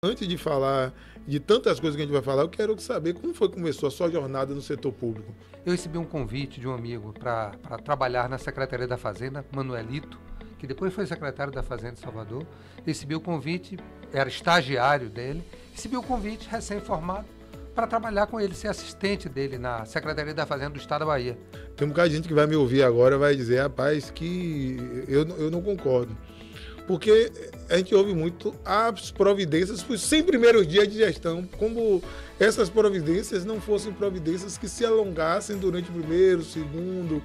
Antes de falar de tantas coisas que a gente vai falar, eu quero saber como foi que começou a sua jornada no setor público. Eu recebi um convite de um amigo para trabalhar na Secretaria da Fazenda, Manuelito, que depois foi secretário da Fazenda de Salvador. Recebi o convite, era estagiário dele, recebi o convite, recém-formado, para trabalhar com ele, ser assistente dele na Secretaria da Fazenda do Estado da Bahia. Tem um bocado de gente que vai me ouvir agora vai dizer, rapaz, que eu não concordo. Porque a gente ouve muito as providências para os 100 primeiros dias de gestão, como essas providências não fossem providências que se alongassem durante o primeiro, segundo,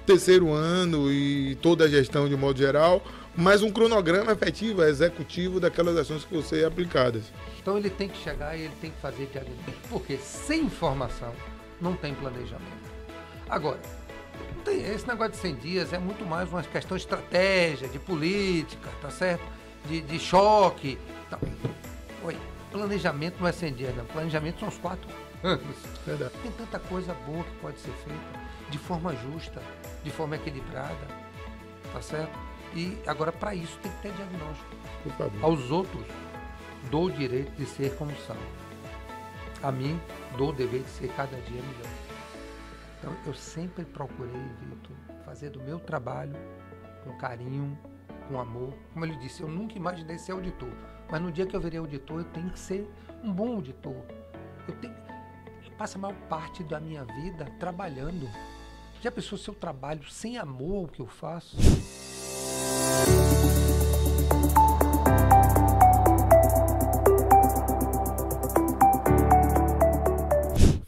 terceiro ano e toda a gestão de modo geral, mas um cronograma efetivo, executivo daquelas ações que vão ser aplicadas. Então ele tem que chegar e ele tem que fazer diagnóstico, porque sem informação não tem planejamento. Agora, esse negócio de 100 dias é muito mais uma questão de estratégia, de política, tá certo? De choque. Tá. Oi, planejamento não é 100 dias, não. Planejamento são os 4 anos. Verdade. Tem tanta coisa boa que pode ser feita de forma justa, de forma equilibrada, tá certo? E agora, para isso, tem que ter diagnóstico. Por favor. Aos outros, dou o direito de ser como são. A mim, dou o dever de ser cada dia melhor. Então, eu sempre procurei, Vitor, fazer do meu trabalho com carinho, com amor. Como ele disse, eu nunca imaginei ser auditor. Mas no dia que eu virei auditor, eu tenho que ser um bom auditor. Eu passo a maior parte da minha vida trabalhando. Já pensou se eu trabalho sem amor ao que eu faço?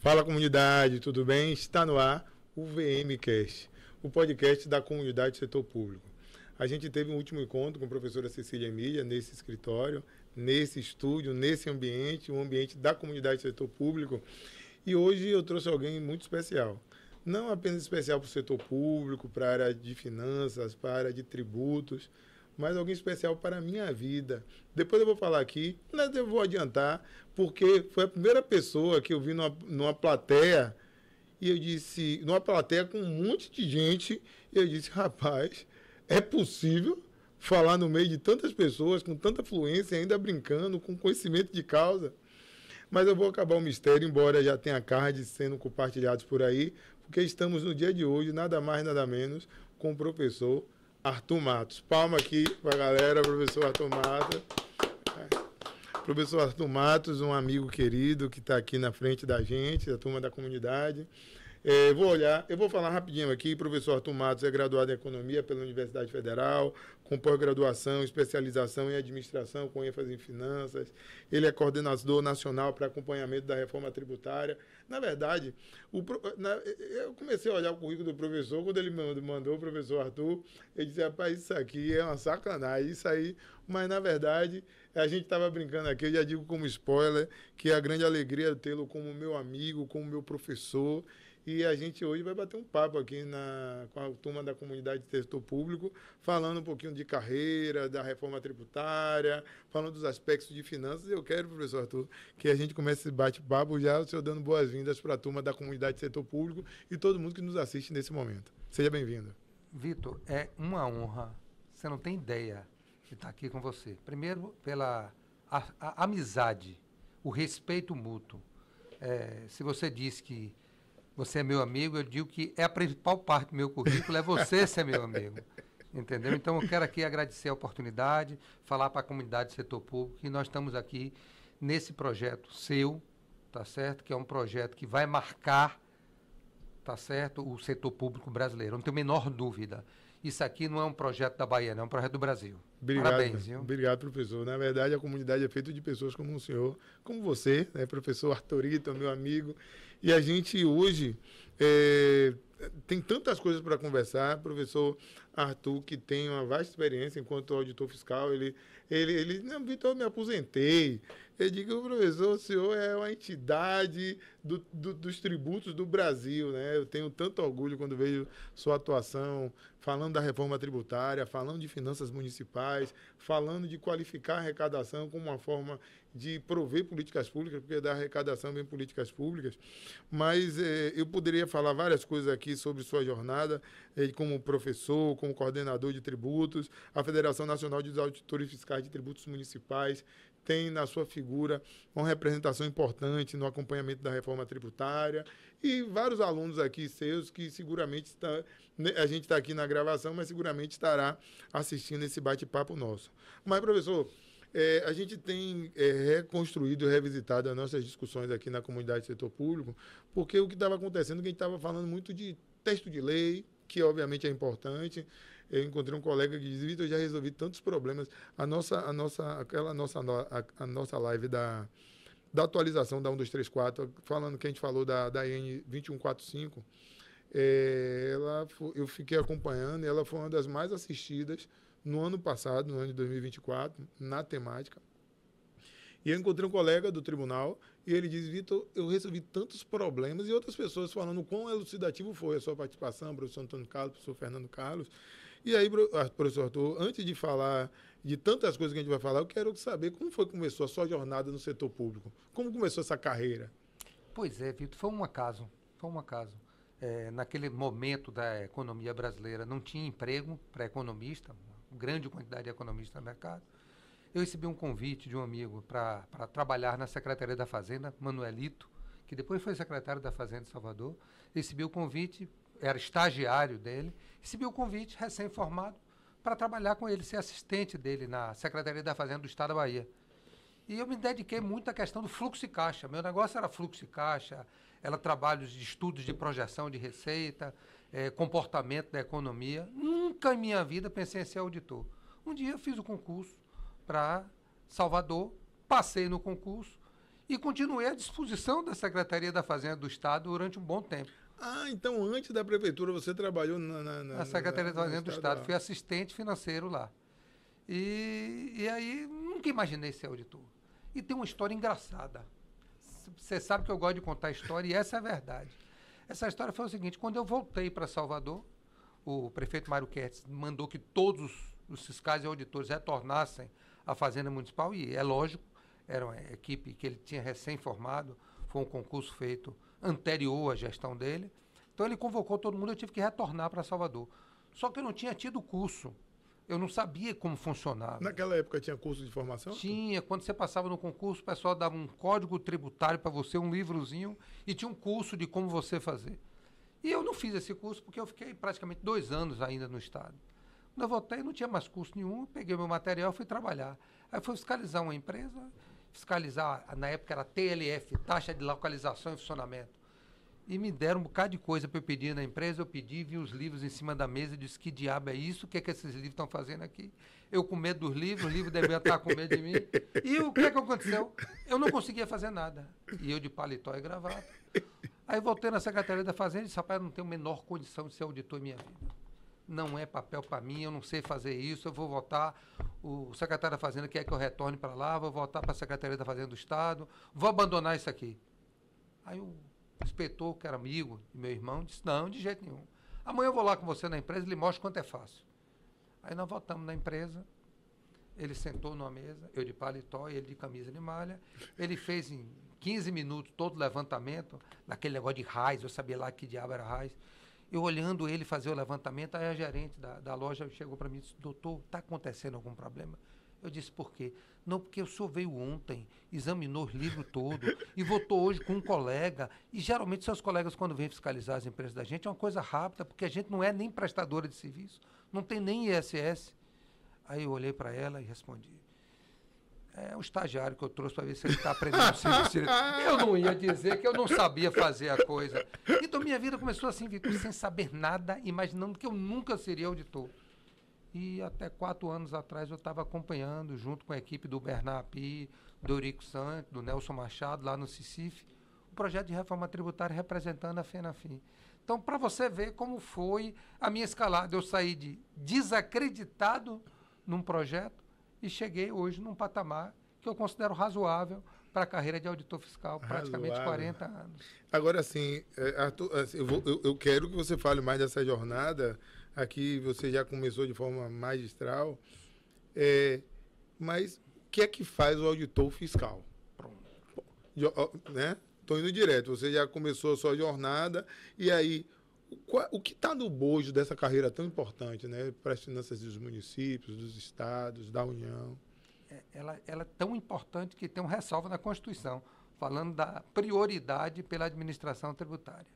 Fala comunidade, tudo bem? Está no ar o VMcast, o podcast da comunidade do setor público. A gente teve um último encontro com a professora Cecília Emília nesse escritório, nesse estúdio, nesse ambiente, um ambiente da comunidade do setor público. E hoje eu trouxe alguém muito especial. Não apenas especial para o setor público, para a área de finanças, para a área de tributos, mas alguém especial para a minha vida. Depois eu vou falar aqui, mas eu vou adiantar, porque foi a primeira pessoa que eu vi numa plateia, e eu disse, numa plateia com um monte de gente, e eu disse, rapaz, é possível falar no meio de tantas pessoas, com tanta fluência, ainda brincando, com conhecimento de causa? Mas eu vou acabar o mistério, embora já tenha cards sendo compartilhados por aí, porque estamos no dia de hoje, nada mais, nada menos, com o professor Arthur Matos. Palma aqui para a galera, professor Arthur Matos. Professor Arthur Matos, um amigo querido que está aqui na frente da gente, da turma da comunidade. Eu vou falar rapidinho aqui. Professor Arthur Matos é graduado em Economia pela Universidade Federal, com pós-graduação, especialização em Administração, com ênfase em Finanças. Ele é coordenador nacional para acompanhamento da reforma tributária. Na verdade, eu comecei a olhar o currículo do professor, quando ele mandou o professor Arthur, ele disse, rapaz, isso aqui é uma sacanagem, isso aí. Mas, na verdade, a gente estava brincando aqui, eu já digo como spoiler, que é a grande alegria tê-lo como meu amigo, como meu professor. E a gente hoje vai bater um papo aqui com a turma da comunidade de setor público, falando um pouquinho de carreira, da reforma tributária, falando dos aspectos de finanças. Eu quero, professor Arthur, que a gente comece esse bate-papo já, o senhor dando boas-vindas para a turma da comunidade de setor público e todo mundo que nos assiste nesse momento. Seja bem-vindo. Vitor, é uma honra. Você não tem ideia de estar aqui com você. Primeiro, pela a amizade, o respeito mútuo. Se você disse que você é meu amigo, eu digo que é a principal parte do meu currículo, é você ser meu amigo. Entendeu? Então, eu quero aqui agradecer a oportunidade, falar para a comunidade do setor público que nós estamos aqui nesse projeto seu, tá certo? Que é um projeto que vai marcar, tá certo, o setor público brasileiro. Não tenho a menor dúvida. Isso aqui não é um projeto da Bahia, não, é um projeto do Brasil. Obrigado, parabéns, viu? Obrigado, professor. Na verdade, a comunidade é feita de pessoas como o senhor, como você, né, professor Arthurito, meu amigo. E a gente hoje tem tantas coisas para conversar. Professor Arthur, que tem uma vasta experiência enquanto auditor fiscal, não, Vitor, eu me aposentei. Eu digo, professor, o senhor é uma entidade dos tributos do Brasil, né? Eu tenho tanto orgulho quando vejo sua atuação falando da reforma tributária, falando de finanças municipais, falando de qualificar a arrecadação como uma forma de prover políticas públicas, porque da arrecadação vem políticas públicas. Mas eu poderia falar várias coisas aqui sobre sua jornada como professor, como coordenador de tributos, a Federação Nacional de Auditores Fiscais de Tributos Municipais tem na sua figura uma representação importante no acompanhamento da reforma tributária e vários alunos aqui seus que seguramente a gente está aqui na gravação, mas seguramente estará assistindo esse bate-papo nosso. Mas, professor, a gente tem reconstruído e revisitado as nossas discussões aqui na comunidade do setor público, porque o que estava acontecendo, que a gente estava falando muito de texto de lei, que obviamente é importante. Eu encontrei um colega que diz: Vitor, eu já resolvi tantos problemas. A nossa live da atualização da 1234, falando que a gente falou da IN 2145, eu fiquei acompanhando e ela foi uma das mais assistidas no ano passado, no ano de 2024, na temática. E eu encontrei um colega do tribunal e ele diz: Vitor, eu resolvi tantos problemas, e outras pessoas falando o quão elucidativo foi a sua participação, professor Antônio Carlos, professor Fernando Carlos. E aí, professor Arthur, antes de falar de tantas coisas que a gente vai falar, eu quero saber como foi que começou a sua jornada no setor público. Como começou essa carreira? Pois é, Vitor, foi um acaso. Foi um acaso. Naquele momento da economia brasileira, não tinha emprego para economista, uma grande quantidade de economistas no mercado. Eu recebi um convite de um amigo para trabalhar na Secretaria da Fazenda, Manuelito, que depois foi secretário da Fazenda de Salvador. Recebi o convite, era estagiário dele, recebi o convite, recém-formado, para trabalhar com ele, ser assistente dele na Secretaria da Fazenda do Estado da Bahia. E eu me dediquei muito à questão do fluxo de caixa. Meu negócio era fluxo de caixa, era trabalhos de estudos de projeção de receita, comportamento da economia. Nunca em minha vida pensei em ser auditor. Um dia eu fiz o concurso para Salvador, passei no concurso e continuei à disposição da Secretaria da Fazenda do Estado durante um bom tempo. Ah, então antes da prefeitura você trabalhou na Secretaria da Fazenda do Estado, fui assistente financeiro lá. E aí nunca imaginei ser auditor. E tem uma história engraçada. Você sabe que eu gosto de contar história e essa é a verdade. Essa história foi o seguinte: quando eu voltei para Salvador, o prefeito Mário Kertz mandou que todos os fiscais e auditores retornassem à Fazenda Municipal, e é lógico, era uma equipe que ele tinha recém-formado, foi um concurso feito anterior à gestão dele. Então ele convocou todo mundo, eu tive que retornar para Salvador. Só que eu não tinha tido curso, eu não sabia como funcionava. Naquela época tinha curso de formação? Tinha, quando você passava no concurso, o pessoal dava um código tributário para você, um livrozinho, e tinha um curso de como você fazer. E eu não fiz esse curso porque eu fiquei praticamente 2 anos ainda no Estado. Quando eu voltei, não tinha mais curso nenhum, peguei meu material e fui trabalhar. Aí fui fiscalizar uma empresa, na época era TLF, Taxa de Localização e Funcionamento. E me deram um bocado de coisa para eu pedir na empresa, eu pedi, vi os livros em cima da mesa, disse: que diabo é isso? O que é que esses livros estão fazendo aqui? Eu com medo dos livros, os livros deviam estar com medo de mim. E o que é que aconteceu? Eu não conseguia fazer nada. E eu de paletó e gravata. Aí voltei na Secretaria da Fazenda e disse: rapaz, eu não tenho a menor condição de ser auditor em minha vida. Não é papel para mim, eu não sei fazer isso, eu vou voltar, o secretário da Fazenda quer que eu retorne para lá, vou voltar para a Secretaria da Fazenda do Estado, vou abandonar isso aqui. Aí o inspetor, que era amigo de meu irmão, disse: não, de jeito nenhum. Amanhã eu vou lá com você na empresa e lhe mostro quanto é fácil. Aí nós voltamos na empresa, ele sentou numa mesa, eu de paletó e ele de camisa de malha, ele fez em 15 minutos todo o levantamento, naquele negócio de raiz, eu sabia lá que diabo era raiz. Eu olhando ele fazer o levantamento, aí a gerente da loja chegou para mim e disse: doutor, está acontecendo algum problema? Eu disse: por quê? Não, porque o senhor veio ontem, examinou os livros todos e votou hoje com um colega. E geralmente seus colegas, quando vêm fiscalizar as empresas da gente, é uma coisa rápida, porque a gente não é nem prestadora de serviço, não tem nem ISS. Aí eu olhei para ela e respondi: é um estagiário que eu trouxe para ver se ele está aprendendo serviço. Eu não ia dizer que eu não sabia fazer a coisa. Então minha vida começou assim, Vitor, sem saber nada, imaginando que eu nunca seria auditor. E até 4 anos atrás eu estava acompanhando, junto com a equipe do Bernard Api, do Eurico Santos, do Nelson Machado, lá no CICIF, o projeto de reforma tributária representando a FENAFIM. Então, para você ver como foi a minha escalada, eu saí de desacreditado num projeto e cheguei hoje num patamar que eu considero razoável para a carreira de auditor fiscal, praticamente 40 anos. Agora, assim, Arthur, eu quero que você fale mais dessa jornada. Aqui você já começou de forma magistral, mas o que é que faz o auditor fiscal? Pronto. Né? Estou indo direto, você já começou a sua jornada, e aí, o que está no bojo dessa carreira tão importante, né, para as finanças dos municípios, dos estados, da União? ela é tão importante que tem um ressalva na Constituição, falando da prioridade pela administração tributária.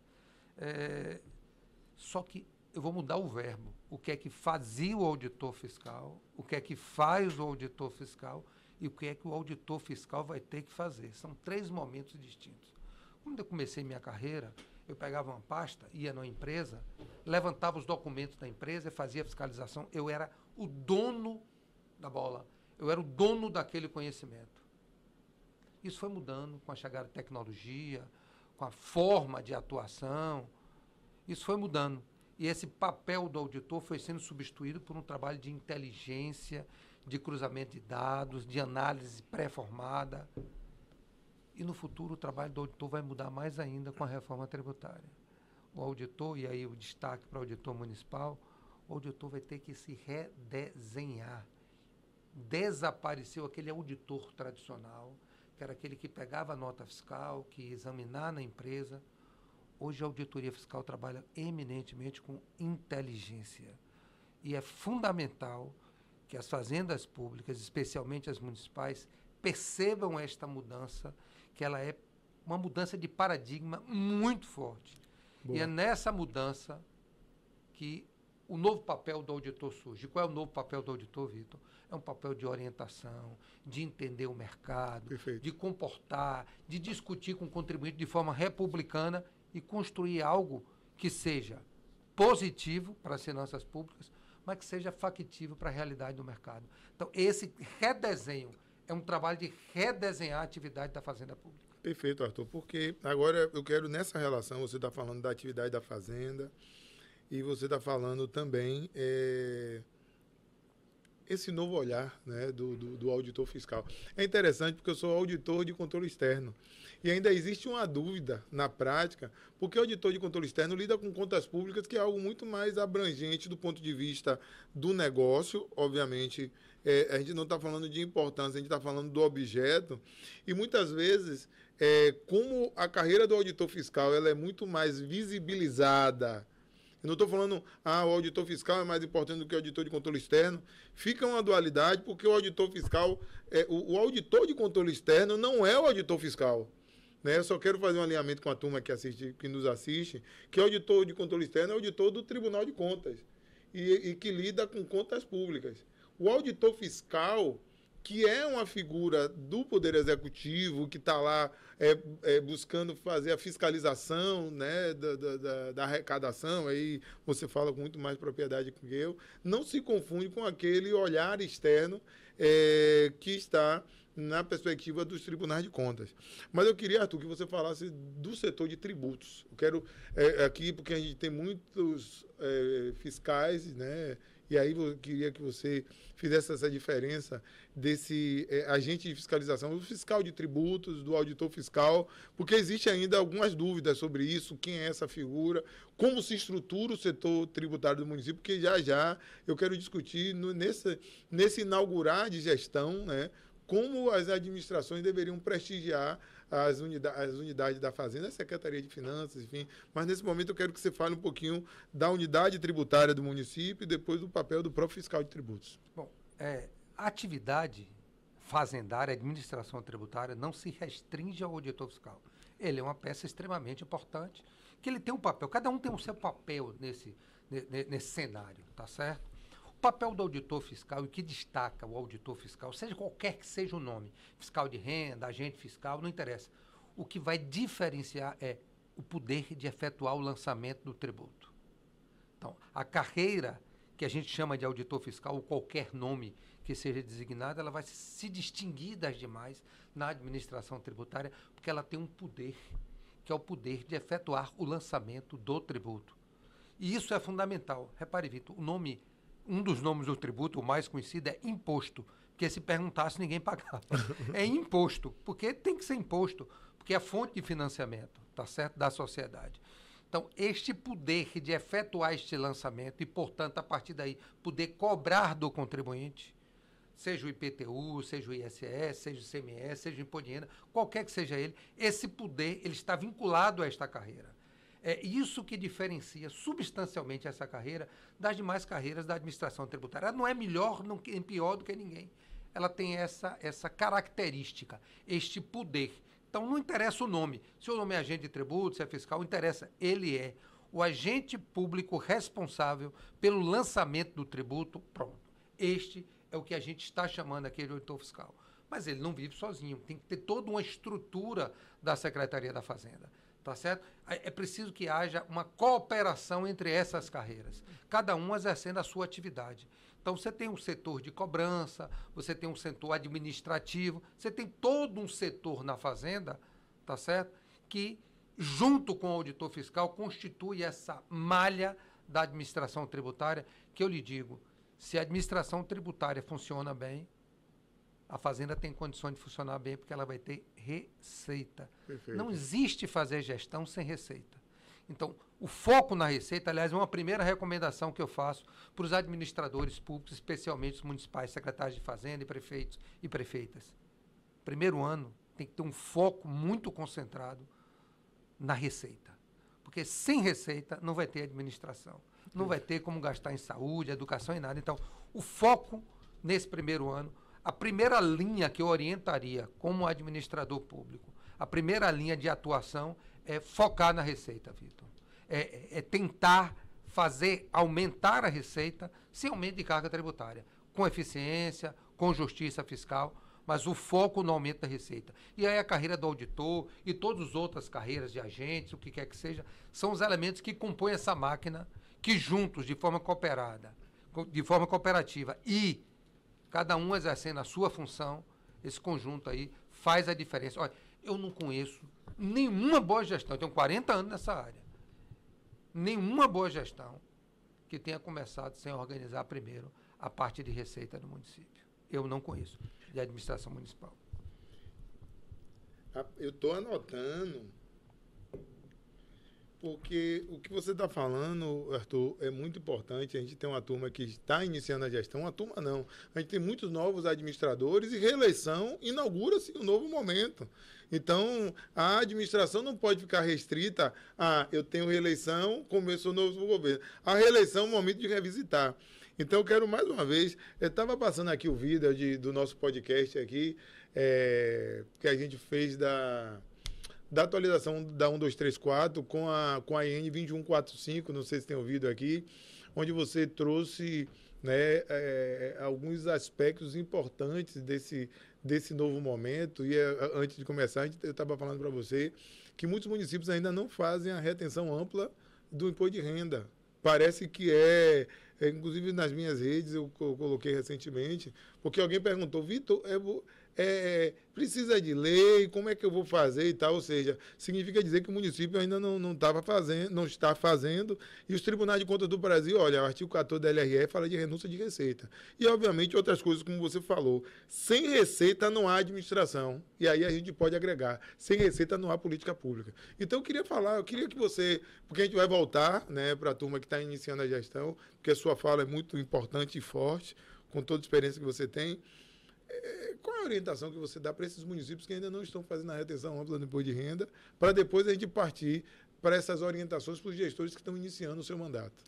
Só que eu vou mudar o verbo. O que é que fazia o auditor fiscal, o que é que faz o auditor fiscal e o que é que o auditor fiscal vai ter que fazer. São 3 momentos distintos. Quando eu comecei minha carreira, eu pegava uma pasta, ia numa empresa, levantava os documentos da empresa e fazia a fiscalização. Eu era o dono da bola. Eu era o dono daquele conhecimento. Isso foi mudando com a chegada da tecnologia, com a forma de atuação. Isso foi mudando. E esse papel do auditor foi sendo substituído por um trabalho de inteligência, de cruzamento de dados, de análise pré-formada. E no futuro o trabalho do auditor vai mudar mais ainda com a reforma tributária. O auditor, e aí o destaque para o auditor municipal, o auditor vai ter que se redesenhar. Desapareceu aquele auditor tradicional, que era aquele que pegava a nota fiscal, que ia examinar na empresa. Hoje a auditoria fiscal trabalha eminentemente com inteligência. E é fundamental que as fazendas públicas, especialmente as municipais, percebam esta mudança, que ela é uma mudança de paradigma muito forte. Boa. E é nessa mudança que o novo papel do auditor surge. Qual é o novo papel do auditor, Vitor? É um papel de orientação, de entender o mercado, perfeito, de comportar, de discutir com o contribuinte de forma republicana e construir algo que seja positivo para as finanças públicas, mas que seja factível para a realidade do mercado. Então, esse redesenho é um trabalho de redesenhar a atividade da Fazenda Pública. Perfeito, Arthur, porque agora eu quero, nessa relação, você está falando da atividade da Fazenda e você está falando também esse novo olhar, né, do auditor fiscal. É interessante porque eu sou auditor de controle externo e ainda existe uma dúvida na prática, porque o auditor de controle externo lida com contas públicas, que é algo muito mais abrangente do ponto de vista do negócio. Obviamente, a gente não está falando de importância, a gente está falando do objeto, e muitas vezes, como a carreira do auditor fiscal ela é muito mais visibilizada. Eu não estou falando, o auditor fiscal é mais importante do que o auditor de controle externo. Fica uma dualidade, porque o auditor fiscal, o auditor de controle externo não é o auditor fiscal. Né? Eu só quero fazer um alinhamento com a turma que nos assiste, que o auditor de controle externo é o auditor do Tribunal de Contas e que lida com contas públicas. O auditor fiscal, que é uma figura do Poder Executivo, que está lá buscando fazer a fiscalização, né, da arrecadação, aí você fala com muito mais propriedade que eu, não se confunde com aquele olhar externo que está na perspectiva dos tribunais de contas. Mas eu queria, Arthur, que você falasse do setor de tributos. Eu quero aqui, porque a gente tem muitos fiscais, né? E aí eu queria que você fizesse essa diferença desse agente de fiscalização, do fiscal de tributos, do auditor fiscal, porque existe ainda algumas dúvidas sobre isso, quem é essa figura, como se estrutura o setor tributário do município, porque já eu quero discutir nesse inaugurar de gestão, né, como as administrações deveriam prestigiar as unidades da Fazenda, a Secretaria de Finanças, enfim. Mas, nesse momento, eu quero que você fale um pouquinho da unidade tributária do município e depois do papel do próprio fiscal de tributos. Bom, a atividade fazendária, a administração tributária, não se restringe ao auditor fiscal. Ele é uma peça extremamente importante, que ele tem um papel, cada um tem o seu papel nesse cenário, tá certo? O papel do auditor fiscal, e o que destaca o auditor fiscal, seja qualquer que seja o nome, fiscal de renda, agente fiscal, não interessa. O que vai diferenciar é o poder de efetuar o lançamento do tributo. Então, a carreira que a gente chama de auditor fiscal, ou qualquer nome que seja designado, ela vai se distinguir das demais na administração tributária, porque ela tem um poder, que é o poder de efetuar o lançamento do tributo. E isso é fundamental. Repare, Vitor, um dos nomes do tributo, o mais conhecido, é imposto, porque se perguntasse, ninguém pagava. É imposto, porque tem que ser imposto, porque é a fonte de financiamento, tá certo, da sociedade. Então, este poder de efetuar este lançamento e, portanto, a partir daí, poder cobrar do contribuinte, seja o IPTU, seja o ISS, seja o ICMS, seja o Imposto de Renda, qualquer que seja ele, esse poder ele está vinculado a esta carreira. É isso que diferencia substancialmente essa carreira das demais carreiras da administração tributária. Ela não é melhor nem pior do que ninguém. ela tem essa característica, este poder. Então, não interessa o nome. Se o nome é agente de tributo, se é fiscal, não interessa. Ele é o agente público responsável pelo lançamento do tributo. Pronto. Este é o que a gente está chamando aqui de auditor fiscal. Mas ele não vive sozinho. Tem que ter toda uma estrutura da Secretaria da Fazenda. Tá certo? É preciso que haja uma cooperação entre essas carreiras, cada um exercendo a sua atividade. Então, você tem um setor de cobrança, você tem um setor administrativo, você tem todo um setor na Fazenda, tá certo? Que, junto com o auditor fiscal, constitui essa malha da administração tributária, que eu lhe digo, se a administração tributária funciona bem, a Fazenda tem condições de funcionar bem, porque ela vai ter receita. Perfeito. Não existe fazer gestão sem receita. Então, o foco na receita, aliás, é uma primeira recomendação que eu faço para os administradores públicos, especialmente os municipais, secretários de Fazenda e prefeitos e prefeitas. Primeiro ano, tem que ter um foco muito concentrado na receita. Porque sem receita não vai ter administração. Não vai ter como gastar em saúde, educação e nada. Então, o foco nesse primeiro ano, a primeira linha que eu orientaria como administrador público, a primeira linha de atuação é focar na receita, Vitor. É tentar fazer aumentar a receita sem aumento de carga tributária, com eficiência, com justiça fiscal, mas o foco no aumento da receita. E aí a carreira do auditor e todas as outras carreiras de agentes, o que quer que seja, são os elementos que compõem essa máquina que juntos, de forma cooperativa e cada um exercendo a sua função, esse conjunto aí faz a diferença. Olha, eu não conheço nenhuma boa gestão, eu tenho 40 anos nessa área, nenhuma boa gestão que tenha começado sem organizar primeiro a parte de receita do município. Eu não conheço, de administração municipal. Eu estou anotando, porque o que você está falando, Arthur, é muito importante. A gente tem uma turma que está iniciando a gestão, uma turma não. A gente tem muitos novos administradores e reeleição inaugura-se um novo momento. Então, a administração não pode ficar restrita a eu tenho reeleição, começou o novo governo. A reeleição é um momento de revisitar. Então, eu quero mais uma vez, eu estava passando aqui o vídeo do nosso podcast aqui, que a gente fez da atualização da 1234 com a IN 2145, não sei se tem ouvido aqui, onde você trouxe, né, alguns aspectos importantes desse novo momento. E antes de começar, eu estava falando para você que muitos municípios ainda não fazem a retenção ampla do imposto de renda. Parece que inclusive nas minhas redes eu coloquei recentemente, porque alguém perguntou, Vitor, precisa de lei, como é que eu vou fazer e tal? Ou seja, significa dizer que o município ainda não está fazendo, e os tribunais de contas do Brasil, olha, o artigo 14 da LRE fala de renúncia de receita. E, obviamente, outras coisas, como você falou, sem receita não há administração, e aí a gente pode agregar, sem receita não há política pública. Então, eu queria que você, porque a gente vai voltar, né, para a turma que está iniciando a gestão, porque a sua fala é muito importante e forte, com toda a experiência que você tem. Qual é a orientação que você dá para esses municípios que ainda não estão fazendo a retenção ampla do imposto de renda, para depois a gente partir para essas orientações para os gestores que estão iniciando o seu mandato?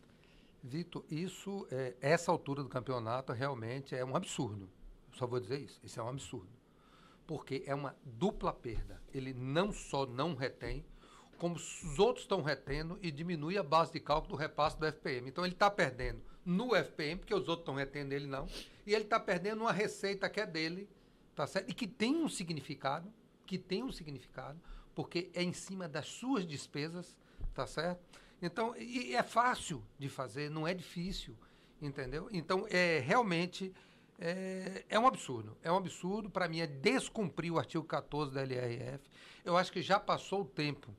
Vitor, essa altura do campeonato realmente é um absurdo. Só vou dizer isso. Isso é um absurdo. Porque é uma dupla perda. Ele não só não retém, como os outros estão retendo e diminui a base de cálculo do repasse do FPM. Então, ele está perdendo no FPM, porque os outros estão retendo ele não, e ele está perdendo uma receita que é dele, tá certo? E que tem um significado, porque é em cima das suas despesas, tá certo? Então, e é fácil de fazer, não é difícil, entendeu? Então, realmente é um absurdo. É um absurdo, para mim, é descumprir o artigo 14 da LRF. Eu acho que já passou o tempo,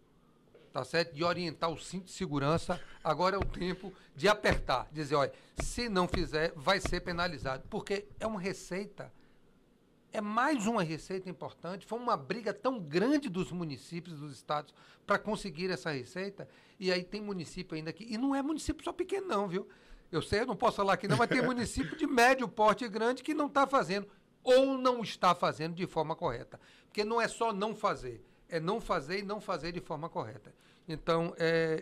tá certo? De orientar o cinto de segurança, agora é o tempo de apertar, dizer, olha, se não fizer, vai ser penalizado, porque é uma receita, é mais uma receita importante, foi uma briga tão grande dos municípios, dos estados, para conseguir essa receita, e aí tem município ainda que, e não é município só pequeno não, viu? Eu sei, eu não posso falar aqui não, mas tem município de médio porte e grande que não está fazendo, ou não está fazendo de forma correta, porque não é só não fazer, é não fazer e não fazer de forma correta. Então,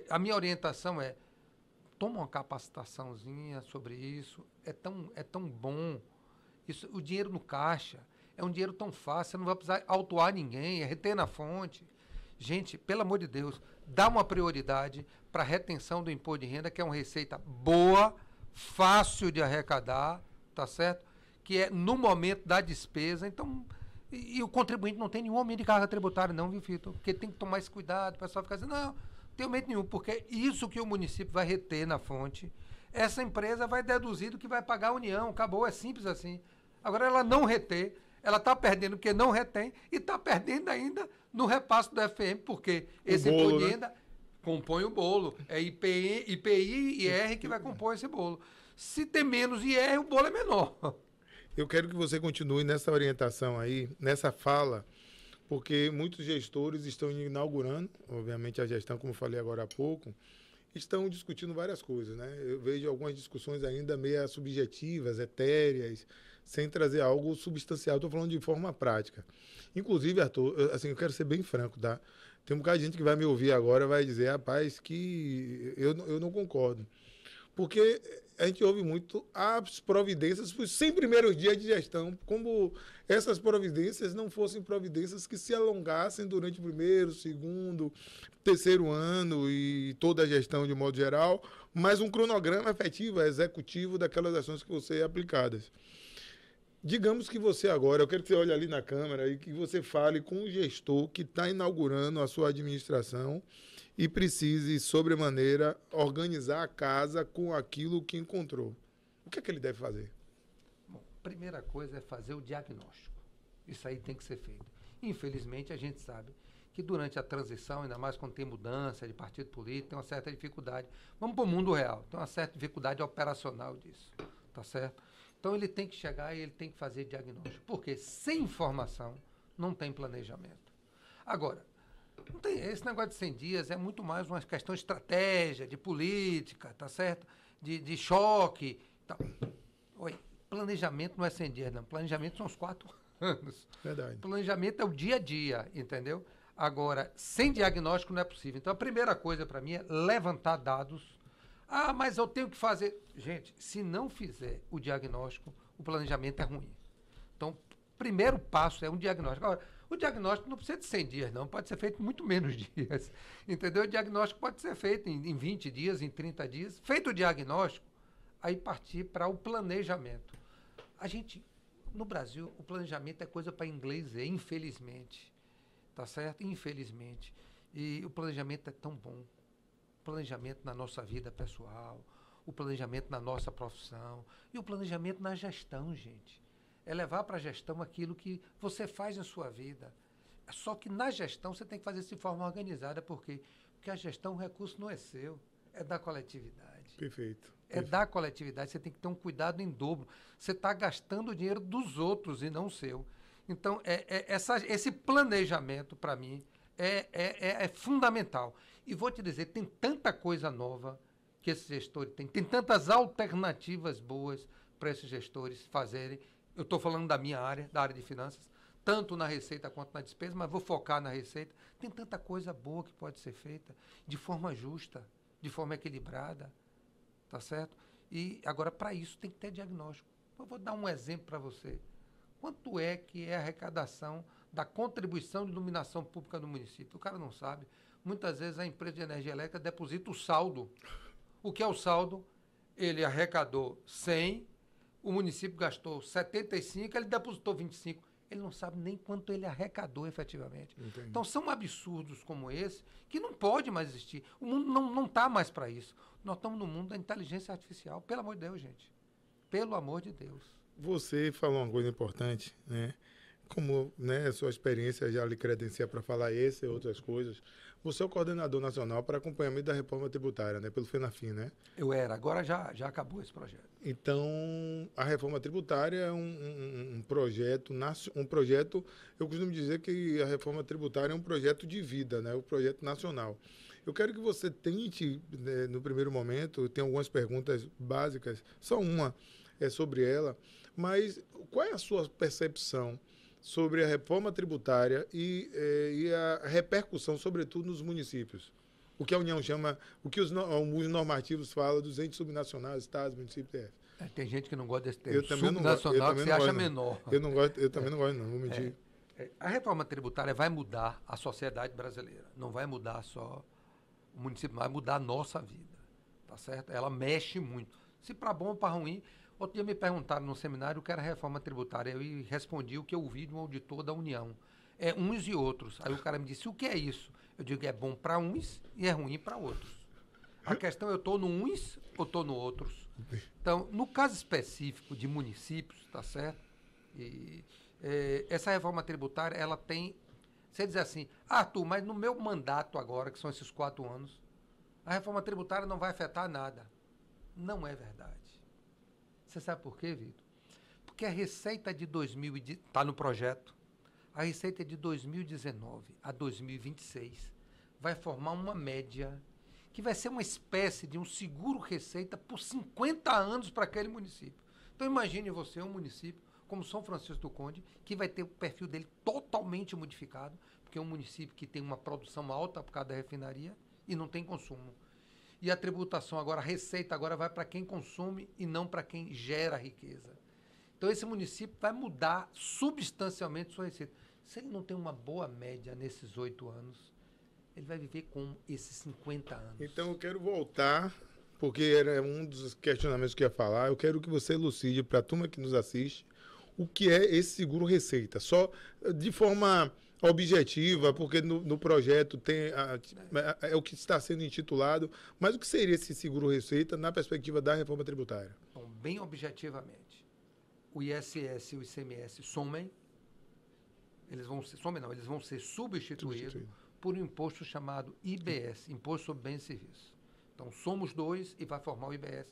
a minha orientação toma uma capacitaçãozinha sobre isso, é tão bom Isso, o dinheiro no caixa é um dinheiro tão fácil, você não vai precisar autuar ninguém, é reter na fonte. Gente, pelo amor de Deus, dá uma prioridade para a retenção do imposto de renda, que é uma receita boa, fácil de arrecadar, tá certo? Que é no momento da despesa. Então, e o contribuinte não tem nenhum aumento de carga tributária, não, viu, Vitor? Porque tem que tomar esse cuidado, o pessoal fica dizendo, não tem aumento nenhum, porque isso que o município vai reter na fonte, essa empresa vai deduzir do que vai pagar a União, acabou, é simples assim. Agora, ela não reter, ela está perdendo porque não retém e está perdendo ainda no repasse do FM, porque esse imposto de renda compõe o bolo. É IPI e IR que vai compor esse bolo. Se tem menos IR, o bolo é menor. Eu quero que você continue nessa orientação aí, nessa fala, porque muitos gestores estão inaugurando, obviamente a gestão, como eu falei agora há pouco, estão discutindo várias coisas, né? Eu vejo algumas discussões ainda meio subjetivas, etéreas, sem trazer algo substancial. Estou falando de forma prática. Inclusive, Arthur, assim, eu quero ser bem franco, tá? Tem um bocado de gente que vai me ouvir agora e vai dizer, rapaz, que eu não concordo. Porque a gente ouve muito as providências para os 100 primeiros dias de gestão, como essas providências não fossem providências que se alongassem durante o primeiro, segundo, terceiro ano e toda a gestão de modo geral, mas um cronograma efetivo, executivo daquelas ações que vão ser aplicadas. Digamos que você agora, eu quero que você olhe ali na câmera e que você fale com o gestor que está inaugurando a sua administração e precise, sobremaneira, organizar a casa com aquilo que encontrou. O que é que ele deve fazer? Bom, primeira coisa é fazer o diagnóstico. Isso aí tem que ser feito. Infelizmente, a gente sabe que durante a transição, ainda mais quando tem mudança de partido político, tem uma certa dificuldade. Vamos para o mundo real, tem uma certa dificuldade operacional disso, tá certo? Então, ele tem que chegar e ele tem que fazer diagnóstico, porque sem informação não tem planejamento. Agora, não tem, esse negócio de 100 dias é muito mais uma questão de estratégia, de política, tá certo? De choque. Tá. Oi, planejamento não é 100 dias, não. Planejamento são os 4 anos. Verdade. Planejamento é o dia a dia, entendeu? Agora, sem diagnóstico não é possível. Então, a primeira coisa para mim é levantar dados. Ah, mas eu tenho que fazer... Gente, se não fizer o diagnóstico, o planejamento é ruim. Então, o primeiro passo é um diagnóstico. Agora, o diagnóstico não precisa de 100 dias, não. Pode ser feito em muito menos dias. Entendeu? O diagnóstico pode ser feito em 20 dias, em 30 dias. Feito o diagnóstico, aí partir para o planejamento. A gente, no Brasil, o planejamento é coisa para inglês ver, infelizmente. Tá certo? Infelizmente. E o planejamento é tão bom. O planejamento na nossa vida pessoal, o planejamento na nossa profissão e o planejamento na gestão, gente. É levar para a gestão aquilo que você faz na sua vida. Só que na gestão você tem que fazer isso de forma organizada. Por quê? Porque a gestão, o recurso não é seu, é da coletividade. Perfeito. É da coletividade, você tem que ter um cuidado em dobro. Você está gastando o dinheiro dos outros e não o seu. Então, esse planejamento, para mim, é fundamental. E vou te dizer, tem tanta coisa nova que esses gestores têm, tem tantas alternativas boas para esses gestores fazerem. Eu estou falando da minha área, da área de finanças, tanto na receita quanto na despesa, mas vou focar na receita. Tem tanta coisa boa que pode ser feita de forma justa, de forma equilibrada, tá certo? E agora, para isso, tem que ter diagnóstico. Eu vou dar um exemplo para você. Quanto é que é a arrecadação da contribuição de iluminação pública do município? O cara não sabe. Muitas vezes a empresa de energia elétrica deposita o saldo. O que é o saldo? Ele arrecadou 100, o município gastou 75, ele depositou 25. Ele não sabe nem quanto ele arrecadou efetivamente. Entendi. Então, são absurdos como esse que não pode mais existir. O mundo não está mais para isso. Nós estamos no mundo da inteligência artificial. Pelo amor de Deus, gente. Pelo amor de Deus. Você falou uma coisa importante, né? Como, né, a sua experiência já lhe credencia para falar essa e outras coisas. Você é o coordenador nacional para acompanhamento da reforma tributária, né? Pelo FENAFIN, né? Eu era. Agora já acabou esse projeto. Então, a reforma tributária é um projeto, eu costumo dizer que a reforma tributária é um projeto de vida, né? Um projeto nacional. Eu quero que você tente, né, no primeiro momento, tem algumas perguntas básicas, só uma é sobre ela, mas qual é a sua percepção sobre a reforma tributária e a repercussão, sobretudo, nos municípios? O que a União chama, o que os normativos falam dos entes subnacionais, estados, municípios, Tem gente que não gosta desse termo. Eu também não Subnacional, que você acha gosto, menor. Eu também não gosto, não, vou mentir. A reforma tributária vai mudar a sociedade brasileira. Não vai mudar só o município, vai mudar a nossa vida. Tá certo? Ela mexe muito. Se para bom ou para ruim. Outro dia me perguntaram no seminário o que era reforma tributária. Eu respondi o que eu ouvi de um auditor da União. É uns e outros. Aí o cara me disse, o que é isso? Eu digo, é bom para uns e é ruim para outros. A questão é, eu estou no uns ou estou no outros? Então, no caso específico de municípios, tá certo? Essa reforma tributária, ela tem... Você diz assim, Arthur, mas no meu mandato agora, que são esses 4 anos, a reforma tributária não vai afetar nada. Não é verdade. Você sabe por quê, Vitor? Porque a receita de 2019, está no projeto, a receita de 2019 a 2026 vai formar uma média que vai ser uma espécie de um seguro-receita por 50 anos para aquele município. Então imagine você, um município como São Francisco do Conde, que vai ter o perfil dele totalmente modificado, porque é um município que tem uma produção alta por causa da refinaria e não tem consumo. E a tributação agora, a receita agora vai para quem consome e não para quem gera riqueza. Então esse município vai mudar substancialmente sua receita. Se ele não tem uma boa média nesses 8 anos, ele vai viver com esses 50 anos. Então eu quero voltar, porque era um dos questionamentos que eu ia falar. Eu quero que você elucide para a turma que nos assiste o que é esse seguro-receita. Só de forma objetiva, porque no projeto tem é o que está sendo intitulado, mas o que seria esse seguro-receita na perspectiva da reforma tributária? Então, bem objetivamente, o ISS e o ICMS somem, eles vão ser substituídos por um imposto chamado IBS, Imposto sobre Bens e Serviços. Então, somos 2 e vai formar o IBS.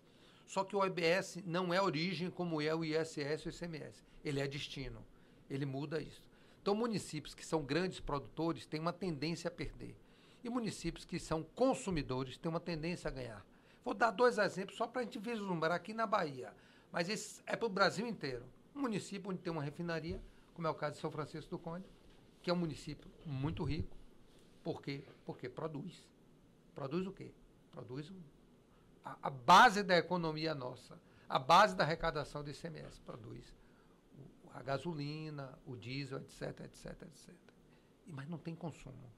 Só que o IBS não é origem como é o ISS e o ICMS. Ele é destino. Ele muda isso. Então, municípios que são grandes produtores têm uma tendência a perder. E municípios que são consumidores têm uma tendência a ganhar. Vou dar 2 exemplos só para a gente vislumbrar aqui na Bahia. Mas isso é para o Brasil inteiro. Um município onde tem uma refinaria, como é o caso de São Francisco do Conde, que é um município muito rico. Por quê? Porque produz. Produz o quê? Produz a base da economia nossa, a base da arrecadação do ICMS, produz a gasolina, o diesel, etc, etc, etc. Mas não tem consumo.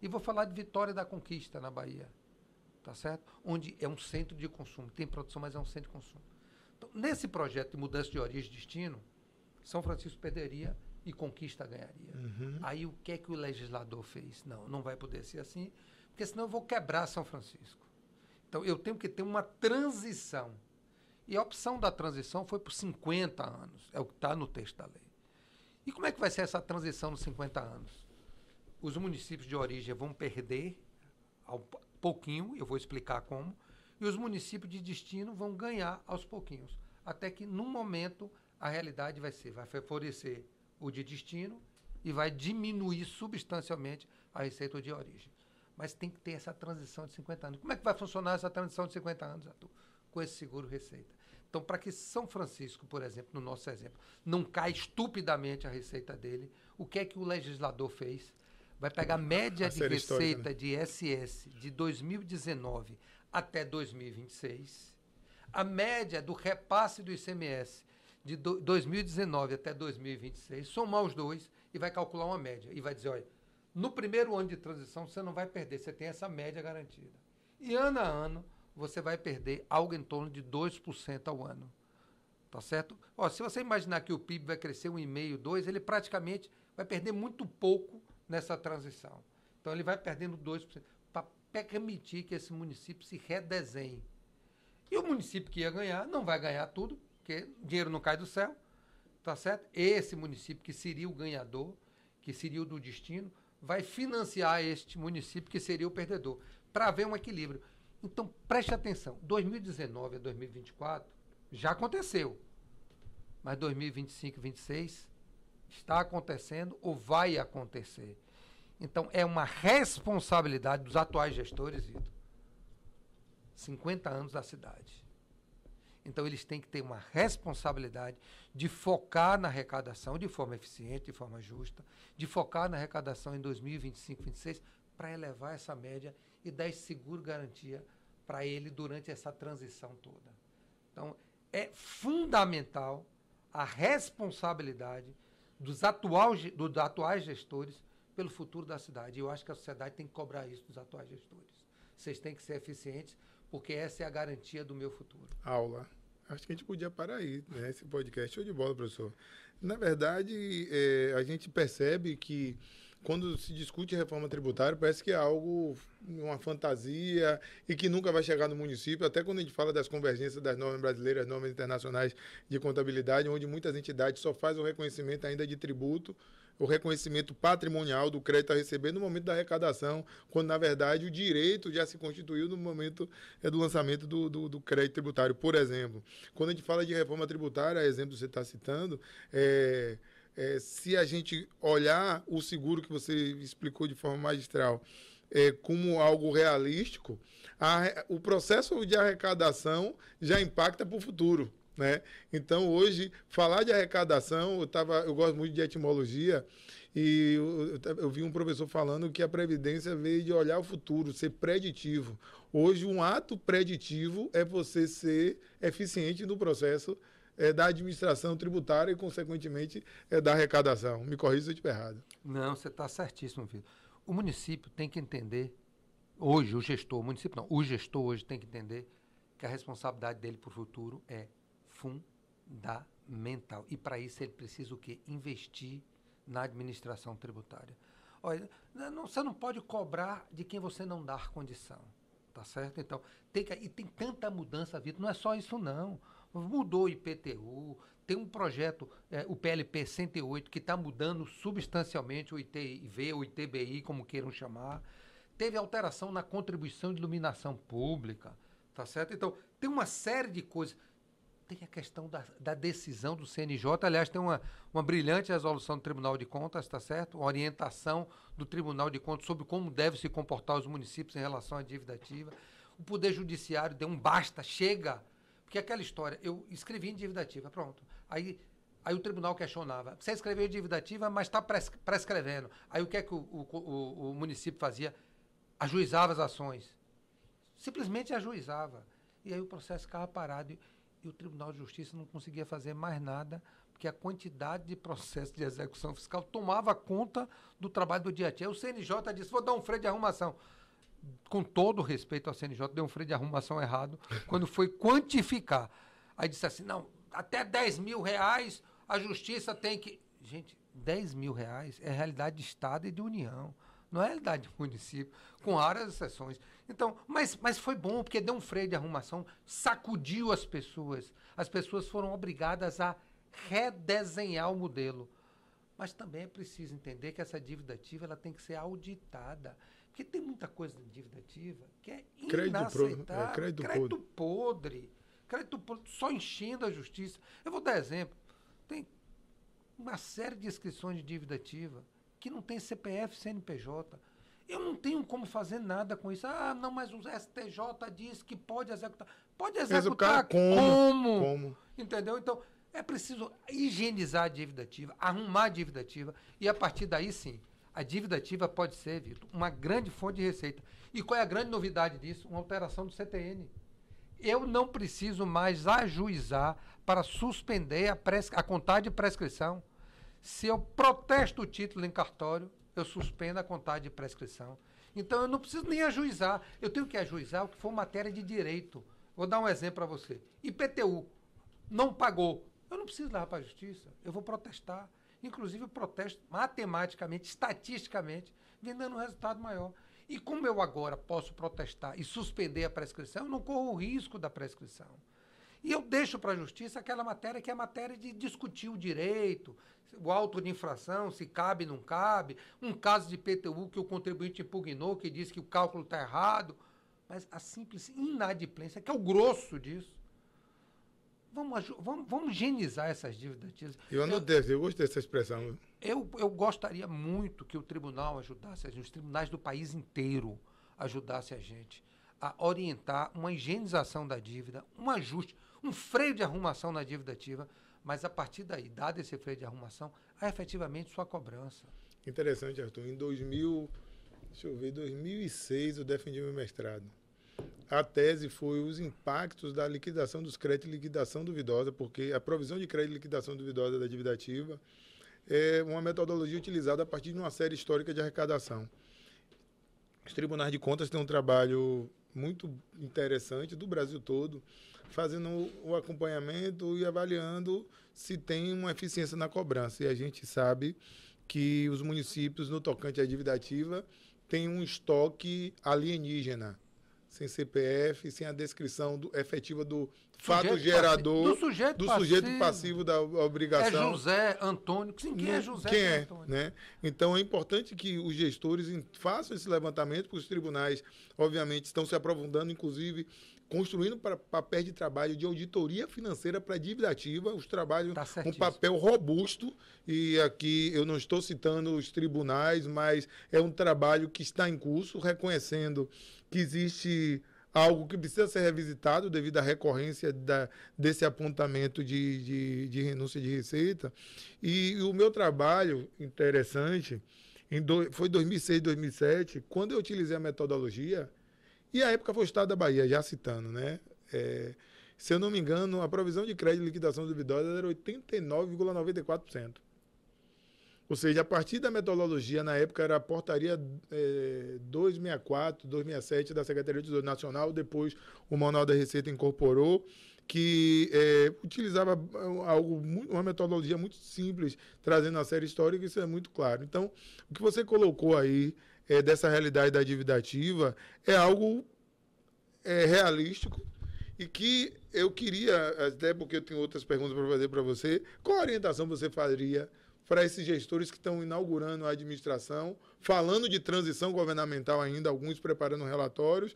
E vou falar de Vitória da Conquista, na Bahia, tá certo? Onde é um centro de consumo, tem produção, mas é um centro de consumo. Então, nesse projeto de mudança de origem e destino, São Francisco perderia e Conquista ganharia. Uhum. Aí o que é que o legislador fez? Não vai poder ser assim, porque senão eu vou quebrar São Francisco. Então, eu tenho que ter uma transição. E a opção da transição foi por 50 anos. É o que está no texto da lei. E como é que vai ser essa transição nos 50 anos? Os municípios de origem vão perder ao pouquinho, eu vou explicar como, e os municípios de destino vão ganhar aos pouquinhos. Até que, num momento, a realidade vai favorecer o de destino e vai diminuir substancialmente a receita de origem. Mas tem que ter essa transição de 50 anos. Como é que vai funcionar essa transição de 50 anos, Arthur? Com esse seguro-receita. Então, para que São Francisco, por exemplo, no nosso exemplo, não caia estupidamente a receita dele, o que é que o legislador fez? Vai pegar a média de receita de ISS de 2019 até 2026, a média do repasse do ICMS de 2019 até 2026, somar os dois e vai calcular uma média. E vai dizer, olha, no primeiro ano de transição, você não vai perder, você tem essa média garantida. E ano a ano, você vai perder algo em torno de 2% ao ano. Tá certo? Ó, se você imaginar que o PIB vai crescer 1,5%, 2%, ele praticamente vai perder muito pouco nessa transição. Então, ele vai perdendo 2% para permitir que esse município se redesenhe. E o município que ia ganhar, não vai ganhar tudo, porque dinheiro não cai do céu. Tá certo? Esse município que seria o ganhador, que seria o do destino, vai financiar este município que seria o perdedor, para haver um equilíbrio. Então, preste atenção, 2019 a 2024 já aconteceu, mas 2025 e 2026 está acontecendo ou vai acontecer. Então, é uma responsabilidade dos atuais gestores, Vitor, 50 anos da cidade. Então, eles têm que ter uma responsabilidade de focar na arrecadação de forma eficiente, de forma justa, de focar na arrecadação em 2025, 2026, para elevar essa média e dar esse seguro garantia para ele durante essa transição toda. Então, é fundamental a responsabilidade dos atuais gestores pelo futuro da cidade. E eu acho que a sociedade tem que cobrar isso dos atuais gestores. Vocês têm que ser eficientes, porque essa é a garantia do meu futuro. Aula. Acho que a gente podia parar aí, né? Esse podcast. Show de bola, professor. Na verdade, a gente percebe que quando se discute reforma tributária, parece que é algo, uma fantasia e que nunca vai chegar no município. Até quando a gente fala das convergências das normas brasileiras, normas internacionais de contabilidade, onde muitas entidades só fazem o reconhecimento ainda de tributo, o reconhecimento patrimonial do crédito a receber no momento da arrecadação, quando, na verdade, o direito já se constituiu no momento do lançamento do crédito tributário. Por exemplo, quando a gente fala de reforma tributária, exemplo que você está citando, se a gente olhar o seguro que você explicou de forma magistral como algo realístico, o processo de arrecadação já impacta para o futuro, né? Então, hoje, falar de arrecadação, eu gosto muito de etimologia, e eu vi um professor falando que a Previdência veio de olhar o futuro, ser preditivo. Hoje, um ato preditivo é você ser eficiente no processo da administração tributária e, consequentemente, da arrecadação. Me corrija se eu estiver errado. Não, você está certíssimo, Vitor. O município tem que entender, hoje, o gestor hoje tem que entender que a responsabilidade dele para o futuro é fundamental. E, para isso, ele precisa o quê? Investir na administração tributária. Olha, você não pode cobrar de quem você não dá condição, tá certo? Então, e tem tanta mudança, Vitor, não é só isso, não. Mudou o IPTU, tem um projeto, o PLP 108, que está mudando substancialmente o ITIV, o ITBI, como queiram chamar. Teve alteração na contribuição de iluminação pública, tá certo? Então, tem uma série de coisas. Tem a questão da decisão do CNJ. Aliás, tem uma brilhante resolução do Tribunal de Contas, tá certo? Uma orientação do Tribunal de Contas sobre como devem se comportar os municípios em relação à dívida ativa. O Poder Judiciário deu um basta, chega. Porque aquela história, eu escrevi em dívida ativa, pronto. Aí o tribunal questionava, você escreveu em dívida ativa, mas está prescrevendo. Aí o que é que o município fazia? Ajuizava as ações. Simplesmente ajuizava. E aí o processo ficava parado e o Tribunal de Justiça não conseguia fazer mais nada, porque a quantidade de processo de execução fiscal tomava conta do trabalho do dia a dia. Aí o CNJ disse, vou dar um freio de arrumação. Com todo respeito ao CNJ, deu um freio de arrumação errado quando foi quantificar. Aí disse assim, não, até 10 mil reais a justiça tem que... Gente, 10 mil reais é realidade de Estado e de União, não é realidade de município, com raras exceções. Então, mas foi bom, porque deu um freio de arrumação, sacudiu as pessoas. As pessoas foram obrigadas a redesenhar o modelo. Mas também é preciso entender que essa dívida ativa ela tem que ser auditada. Porque tem muita coisa de dívida ativa que é inaceitável. Crédito podre, só enchendo a justiça. Eu vou dar exemplo. Tem uma série de inscrições de dívida ativa que não tem CPF, CNPJ. Eu não tenho como fazer nada com isso. Ah, não, mas o STJ diz que pode executar. Pode executar como? Entendeu? Então, é preciso higienizar a dívida ativa, arrumar a dívida ativa e, a partir daí, sim, a dívida ativa pode ser, Vitor, uma grande fonte de receita. E qual é a grande novidade disso? Uma alteração do CTN. Eu não preciso mais ajuizar para suspender a contagem de prescrição. Se eu protesto o título em cartório, eu suspendo a contagem de prescrição. Então, eu não preciso nem ajuizar. Eu tenho que ajuizar o que for matéria de direito. Vou dar um exemplo para você. IPTU, não pagou. Eu não preciso levar para a justiça. Eu vou protestar. Inclusive, eu protesto matematicamente, estatisticamente, vem dando um resultado maior. E como eu agora posso protestar e suspender a prescrição, eu não corro o risco da prescrição. E eu deixo para a justiça aquela matéria que é a matéria de discutir o direito, o auto de infração, se cabe, não cabe, um caso de IPTU que o contribuinte impugnou, que diz que o cálculo está errado. Mas a simples inadimplência, que é o grosso disso. Vamos higienizar essas dívidas ativas. Eu gostei dessa expressão. Eu gostaria muito que o tribunal ajudasse a gente, os tribunais do país inteiro ajudassem a gente a orientar uma higienização da dívida, um ajuste, um freio de arrumação na dívida ativa, mas a partir daí, dado esse freio de arrumação, há efetivamente sua cobrança. Interessante, Arthur. Em 2006 eu defendi meu mestrado. a tese foi os impactos da liquidação dos créditos e liquidação duvidosa, porque a provisão de crédito e liquidação duvidosa da dívida ativa é uma metodologia utilizada a partir de uma série histórica de arrecadação. Os tribunais de contas têm um trabalho muito interessante do Brasil todo, fazendo o acompanhamento e avaliando se tem uma eficiência na cobrança. E a gente sabe que os municípios, no tocante à dívida ativa, têm um estoque alienígena, sem CPF, sem a descrição efetiva do fato gerador, do sujeito passivo da obrigação. É José Antônio. Quem é José Antônio? Né? Então, é importante que os gestores façam esse levantamento, porque os tribunais, obviamente, estão se aprofundando, inclusive, construindo papéis de trabalho de auditoria financeira para dívida ativa, os trabalhos com papel robusto, e aqui eu não estou citando os tribunais, mas é um trabalho que está em curso, reconhecendo que existe algo que precisa ser revisitado devido à recorrência desse apontamento de renúncia de receita. E o meu trabalho interessante foi 2006, 2007, quando eu utilizei a metodologia, e a época foi o Estado da Bahia, já citando, né? Se eu não me engano, a provisão de crédito e liquidação duvidosa era 89,94%. Ou seja, a partir da metodologia, na época era a portaria 264, 267 da Secretaria de Tesouro Nacional, depois o Manual da Receita incorporou, que utilizava uma metodologia muito simples, trazendo a série histórica, isso é muito claro. Então, o que você colocou aí dessa realidade da dívida ativa é algo realístico e que eu queria, até porque eu tenho outras perguntas para fazer para você, qual orientação você faria para esses gestores que estão inaugurando a administração, falando de transição governamental ainda, alguns preparando relatórios,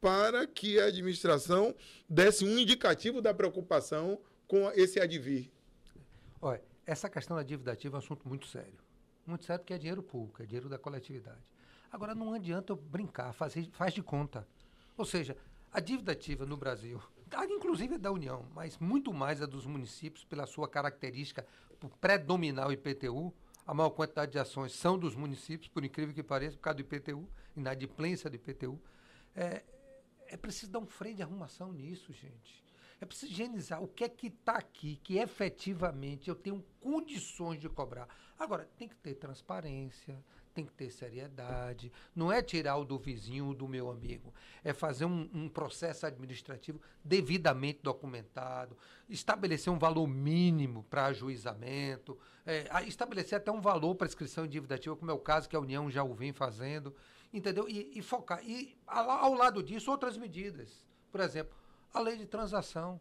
para que a administração desse um indicativo da preocupação com esse advir? Olha, essa questão da dívida ativa é um assunto muito sério. Muito sério porque é dinheiro público, é dinheiro da coletividade. Agora, não adianta eu brincar, faz de conta. Ou seja, a dívida ativa no Brasil, inclusive é da União, mas muito mais a dos municípios, pela sua característica, por predominar o IPTU, a maior quantidade de ações são dos municípios, por incrível que pareça, por causa do IPTU, inadimplência do IPTU. É preciso dar um freio de arrumação nisso, gente. É preciso higienizar o que é que está aqui, que efetivamente eu tenho condições de cobrar. Agora, tem que ter transparência, tem que ter seriedade, não é tirar o do vizinho, do meu amigo, é fazer um processo administrativo devidamente documentado, estabelecer um valor mínimo para ajuizamento, estabelecer até um valor para inscrição em dívida ativa, como é o caso que a União já o vem fazendo, entendeu? E focar. E ao lado disso, outras medidas. Por exemplo, a lei de transação.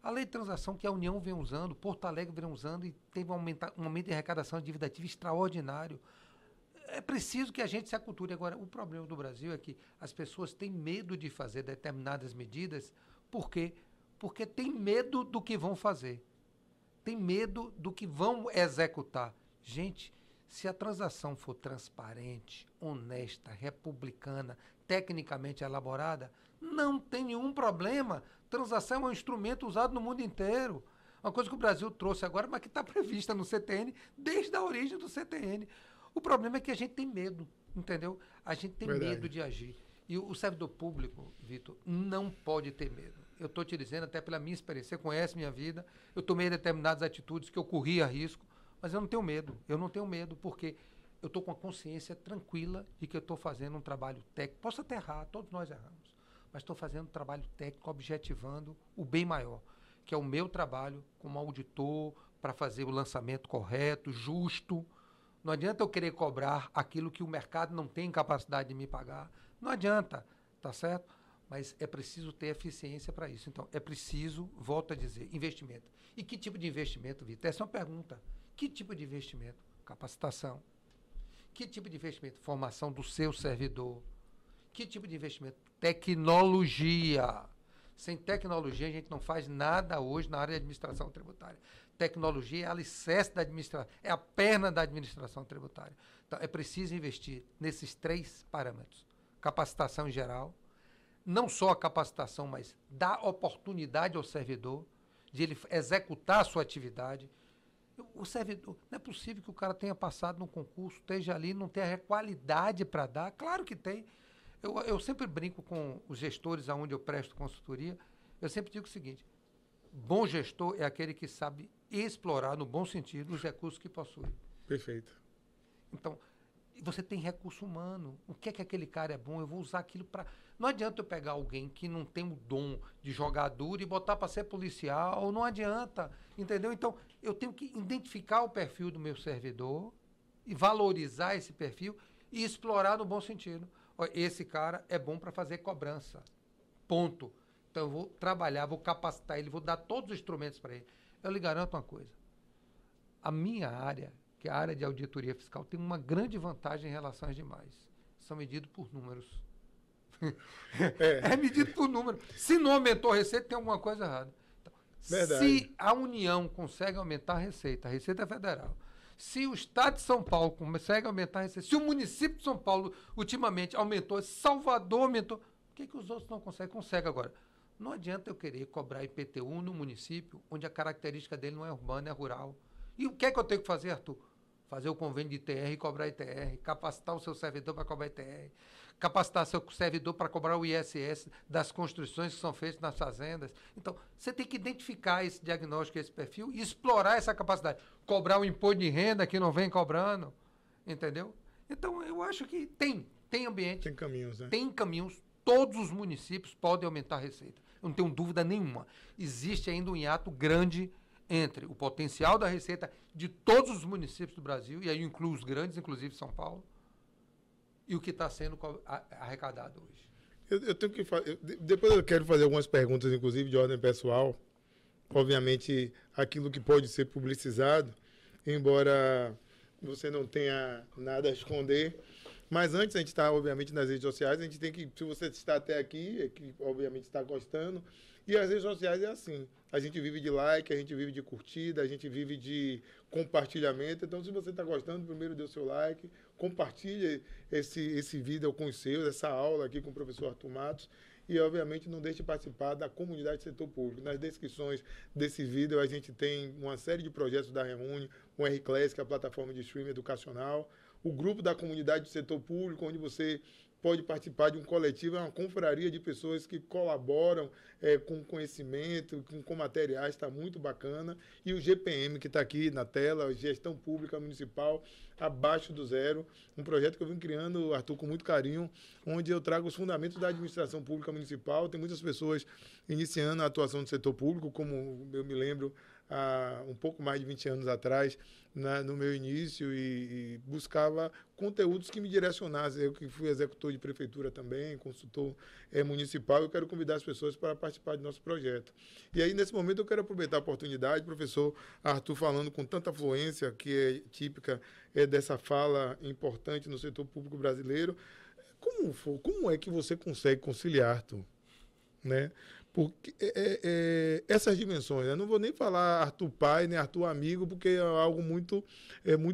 A lei de transação que a União vem usando, Porto Alegre vem usando e teve um aumento de arrecadação de dívida ativa extraordinário. É preciso que a gente se aculture. Agora, o problema do Brasil é que as pessoas têm medo de fazer determinadas medidas. Por quê? Porque tem medo do que vão fazer. Tem medo do que vão executar. Gente, se a transação for transparente, honesta, republicana, tecnicamente elaborada, não tem nenhum problema. Transação é um instrumento usado no mundo inteiro. Uma coisa que o Brasil trouxe agora, mas que está prevista no CTN desde a origem do CTN. O problema é que a gente tem medo, entendeu? A gente tem medo de agir. E o servidor público, Vitor, não pode ter medo. Eu estou te dizendo, até pela minha experiência, você conhece minha vida, eu tomei determinadas atitudes que eu corria risco, mas eu não tenho medo. Eu não tenho medo porque eu estou com a consciência tranquila de que eu estou fazendo um trabalho técnico. Posso até errar, todos nós erramos, mas estou fazendo um trabalho técnico objetivando o bem maior, que é o meu trabalho como auditor para fazer o lançamento correto, justo. Não adianta eu querer cobrar aquilo que o mercado não tem capacidade de me pagar. Não adianta, tá certo? Mas é preciso ter eficiência para isso. Então, é preciso, volto a dizer, investimento. E que tipo de investimento, Vitor? Essa é uma pergunta. Que tipo de investimento? Capacitação. Que tipo de investimento? Formação do seu servidor. Que tipo de investimento? Tecnologia. Sem tecnologia, a gente não faz nada hoje na área de administração tributária. Tecnologia é alicerce da administração, é a perna da administração tributária. Então, é preciso investir nesses 3 parâmetros. Capacitação em geral, não só a capacitação, mas dar oportunidade ao servidor de ele executar a sua atividade. O servidor, não é possível que o cara tenha passado no concurso, esteja ali, não tenha qualidade para dar. Claro que tem. Eu sempre brinco com os gestores aonde eu presto consultoria, eu sempre digo o seguinte, bom gestor é aquele que sabe explorar, no bom sentido, os recursos que possui. Perfeito. Então, você tem recurso humano. O que é que aquele cara é bom? Eu vou usar aquilo para... Não adianta eu pegar alguém que não tem o dom de jogador e botar para ser policial, não adianta, entendeu? Então, eu tenho que identificar o perfil do meu servidor e valorizar esse perfil e explorar no bom sentido. Ó, esse cara é bom para fazer cobrança. Ponto. Então, eu vou trabalhar, vou capacitar ele, vou dar todos os instrumentos para ele. Eu lhe garanto uma coisa. A minha área, que é a área de auditoria fiscal, tem uma grande vantagem em relação às demais. São medidos por números. É medido por número. Se não aumentou a receita, tem alguma coisa errada. Então, se a União consegue aumentar a Receita Federal, se o Estado de São Paulo consegue aumentar a receita, se o município de São Paulo ultimamente aumentou, Salvador aumentou, por que os outros não conseguem? Consegue agora. Não adianta eu querer cobrar IPTU no município onde a característica dele não é urbana, é rural. E o que é que eu tenho que fazer, Arthur? Fazer o convênio de ITR e cobrar ITR, capacitar o seu servidor para cobrar ITR, capacitar seu servidor para cobrar o ISS das construções que são feitas nas fazendas. Então, você tem que identificar esse diagnóstico, esse perfil e explorar essa capacidade. Cobrar o imposto de renda que não vem cobrando, entendeu? Então, eu acho que tem ambiente. Tem caminhos, né? Tem caminhos. Todos os municípios podem aumentar a receita. Eu não tenho dúvida nenhuma. Existe ainda um hiato grande entre o potencial da receita de todos os municípios do Brasil, e aí eu incluo os grandes, inclusive São Paulo, e o que está sendo arrecadado hoje. Eu tenho que fazer. Depois eu quero fazer algumas perguntas, inclusive de ordem pessoal. Obviamente, aquilo que pode ser publicizado, embora você não tenha nada a esconder. Mas antes, a gente está, obviamente, nas redes sociais, a gente tem que, se você está até aqui, é que obviamente está gostando, e as redes sociais é assim, a gente vive de like, a gente vive de curtida, a gente vive de compartilhamento, então se você está gostando, primeiro dê o seu like, compartilhe esse vídeo com os seus, essa aula aqui com o professor Arthur Matos, e obviamente não deixe de participar da comunidade do setor público. Nas descrições desse vídeo a gente tem uma série de projetos da Reúne, o R-Class, que é a plataforma de streaming educacional, o grupo da comunidade do setor público, onde você pode participar de um coletivo, é uma confraria de pessoas que colaboram com conhecimento, com materiais, está muito bacana. E o GPM, que está aqui na tela, Gestão Pública Municipal Abaixo do Zero, um projeto que eu vim criando, Arthur, com muito carinho, onde eu trago os fundamentos da administração pública municipal. Tem muitas pessoas iniciando a atuação do setor público, como eu me lembro, há um pouco mais de 20 anos atrás, no meu início, e buscava conteúdos que me direcionassem. Eu que fui executor de prefeitura também, consultor municipal, eu quero convidar as pessoas para participar do nosso projeto. E aí, nesse momento, eu quero aproveitar a oportunidade, professor Arthur falando com tanta fluência, que é típica dessa fala importante no setor público brasileiro. Como é que você consegue conciliar, Arthur? Né? Porque essas dimensões, eu não vou nem falar Arthur pai, nem Arthur amigo, porque é algo muito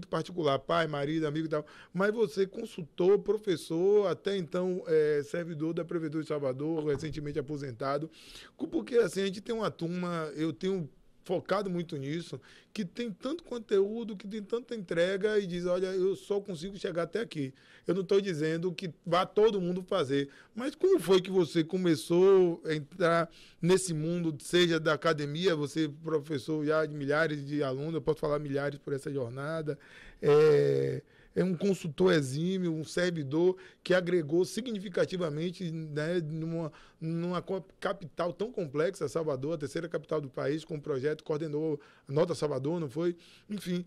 particular, pai, marido, amigo e tal, mas você consultor, professor, até então servidor da Prefeitura de Salvador, recentemente aposentado, porque assim, a gente tem uma turma, eu tenho focado muito nisso, que tem tanto conteúdo, que tem tanta entrega e diz, olha, eu só consigo chegar até aqui. Eu não estou dizendo que vá todo mundo fazer, mas como foi que você começou a entrar nesse mundo, seja da academia, você professor já de milhares de alunos, eu posso falar milhares por essa jornada, é um consultor exímio, um servidor que agregou significativamente, né, numa capital tão complexa, Salvador, a terceira capital do país, com um projeto, coordenou a Nota Salvador, não foi? Enfim,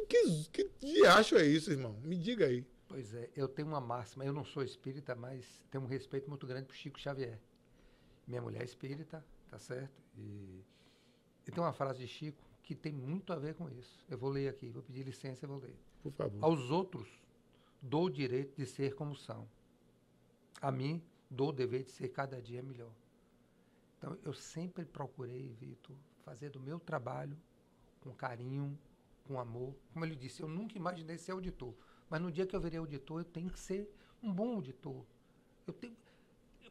que diacho é isso, irmão? Me diga aí. Pois é, eu tenho uma máxima, eu não sou espírita, mas tenho um respeito muito grande por Chico Xavier. Minha mulher é espírita, tá certo? E tem uma frase de Chico que tem muito a ver com isso. Eu vou ler aqui, vou pedir licença e vou ler. Por favor. Aos outros, dou o direito de ser como são. A mim, dou o dever de ser cada dia melhor. Então, eu sempre procurei, Vitor, fazer do meu trabalho com carinho, com amor. Como ele disse, eu nunca imaginei ser auditor. Mas no dia que eu virei auditor, eu tenho que ser um bom auditor. Eu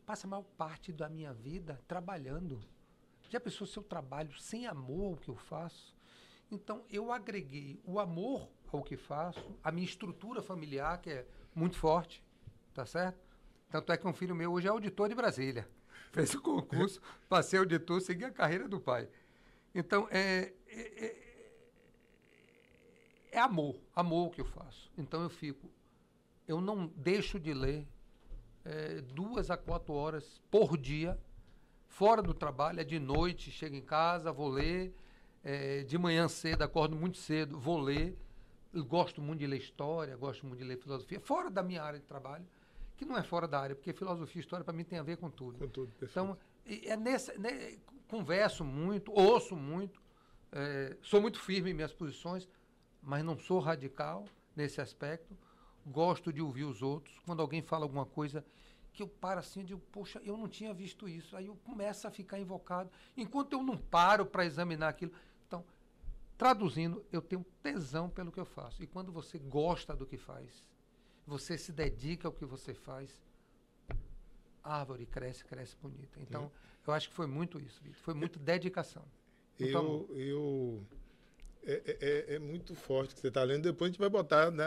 passo a maior parte da minha vida trabalhando. Já pensou se eu trabalho sem amor ao que eu faço? Então, eu agreguei o amor ao que faço, a minha estrutura familiar, que é muito forte, tá certo? Tanto é que um filho meu hoje é auditor de Brasília. Fez o concurso, passei auditor, segui a carreira do pai. Então, é amor que eu faço. Então eu não deixo de ler 2 a 4 horas por dia, fora do trabalho, é de noite, chego em casa, vou ler, de manhã cedo, acordo muito cedo, vou ler. Eu gosto muito de ler história, gosto muito de ler filosofia, fora da minha área de trabalho, que não é fora da área, porque filosofia e história para mim tem a ver com tudo. Com tudo, perfeito. Então, converso muito, ouço muito, sou muito firme em minhas posições, mas não sou radical nesse aspecto. Gosto de ouvir os outros. Quando alguém fala alguma coisa que eu paro assim, eu digo, poxa, eu não tinha visto isso. Aí eu começo a ficar invocado. Enquanto eu não paro para examinar aquilo. Então, traduzindo, eu tenho tesão pelo que eu faço. E quando você gosta do que faz, você se dedica ao que você faz, a árvore cresce, cresce bonita. Então, eu acho que foi muito isso, Vitor. Foi muita dedicação. É muito forte que você está lendo. Depois a gente vai botar, né,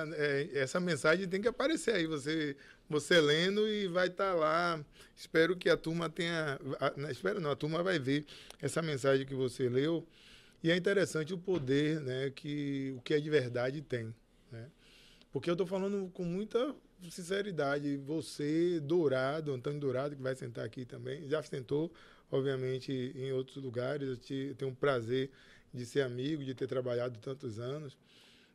essa mensagem tem que aparecer aí. Você lendo e vai estar lá. Espero que a turma tenha... espero não, a turma vai ver essa mensagem que você leu. E é interessante o poder, né, que o que é de verdade tem. Né? Porque eu estou falando com muita sinceridade. Você, Dourado, Antônio Dourado, que vai sentar aqui também, já sentou, obviamente, em outros lugares. Eu tenho um prazer de ser amigo, de ter trabalhado tantos anos.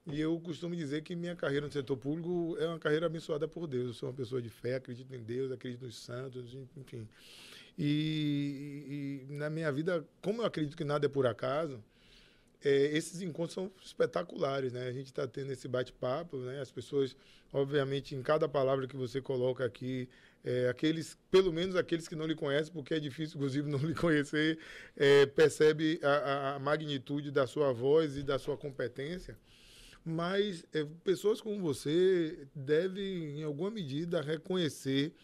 E eu costumo dizer que minha carreira no setor público é uma carreira abençoada por Deus. Eu sou uma pessoa de fé, acredito em Deus, acredito nos santos, enfim. E na minha vida, como eu acredito que nada é por acaso, esses encontros são espetaculares, né? A gente está tendo esse bate-papo, né? As pessoas, obviamente, em cada palavra que você coloca aqui, pelo menos aqueles que não lhe conhecem, porque é difícil, inclusive, não lhe conhecer, percebe a magnitude da sua voz e da sua competência. Mas pessoas como você devem, em alguma medida, reconhecer,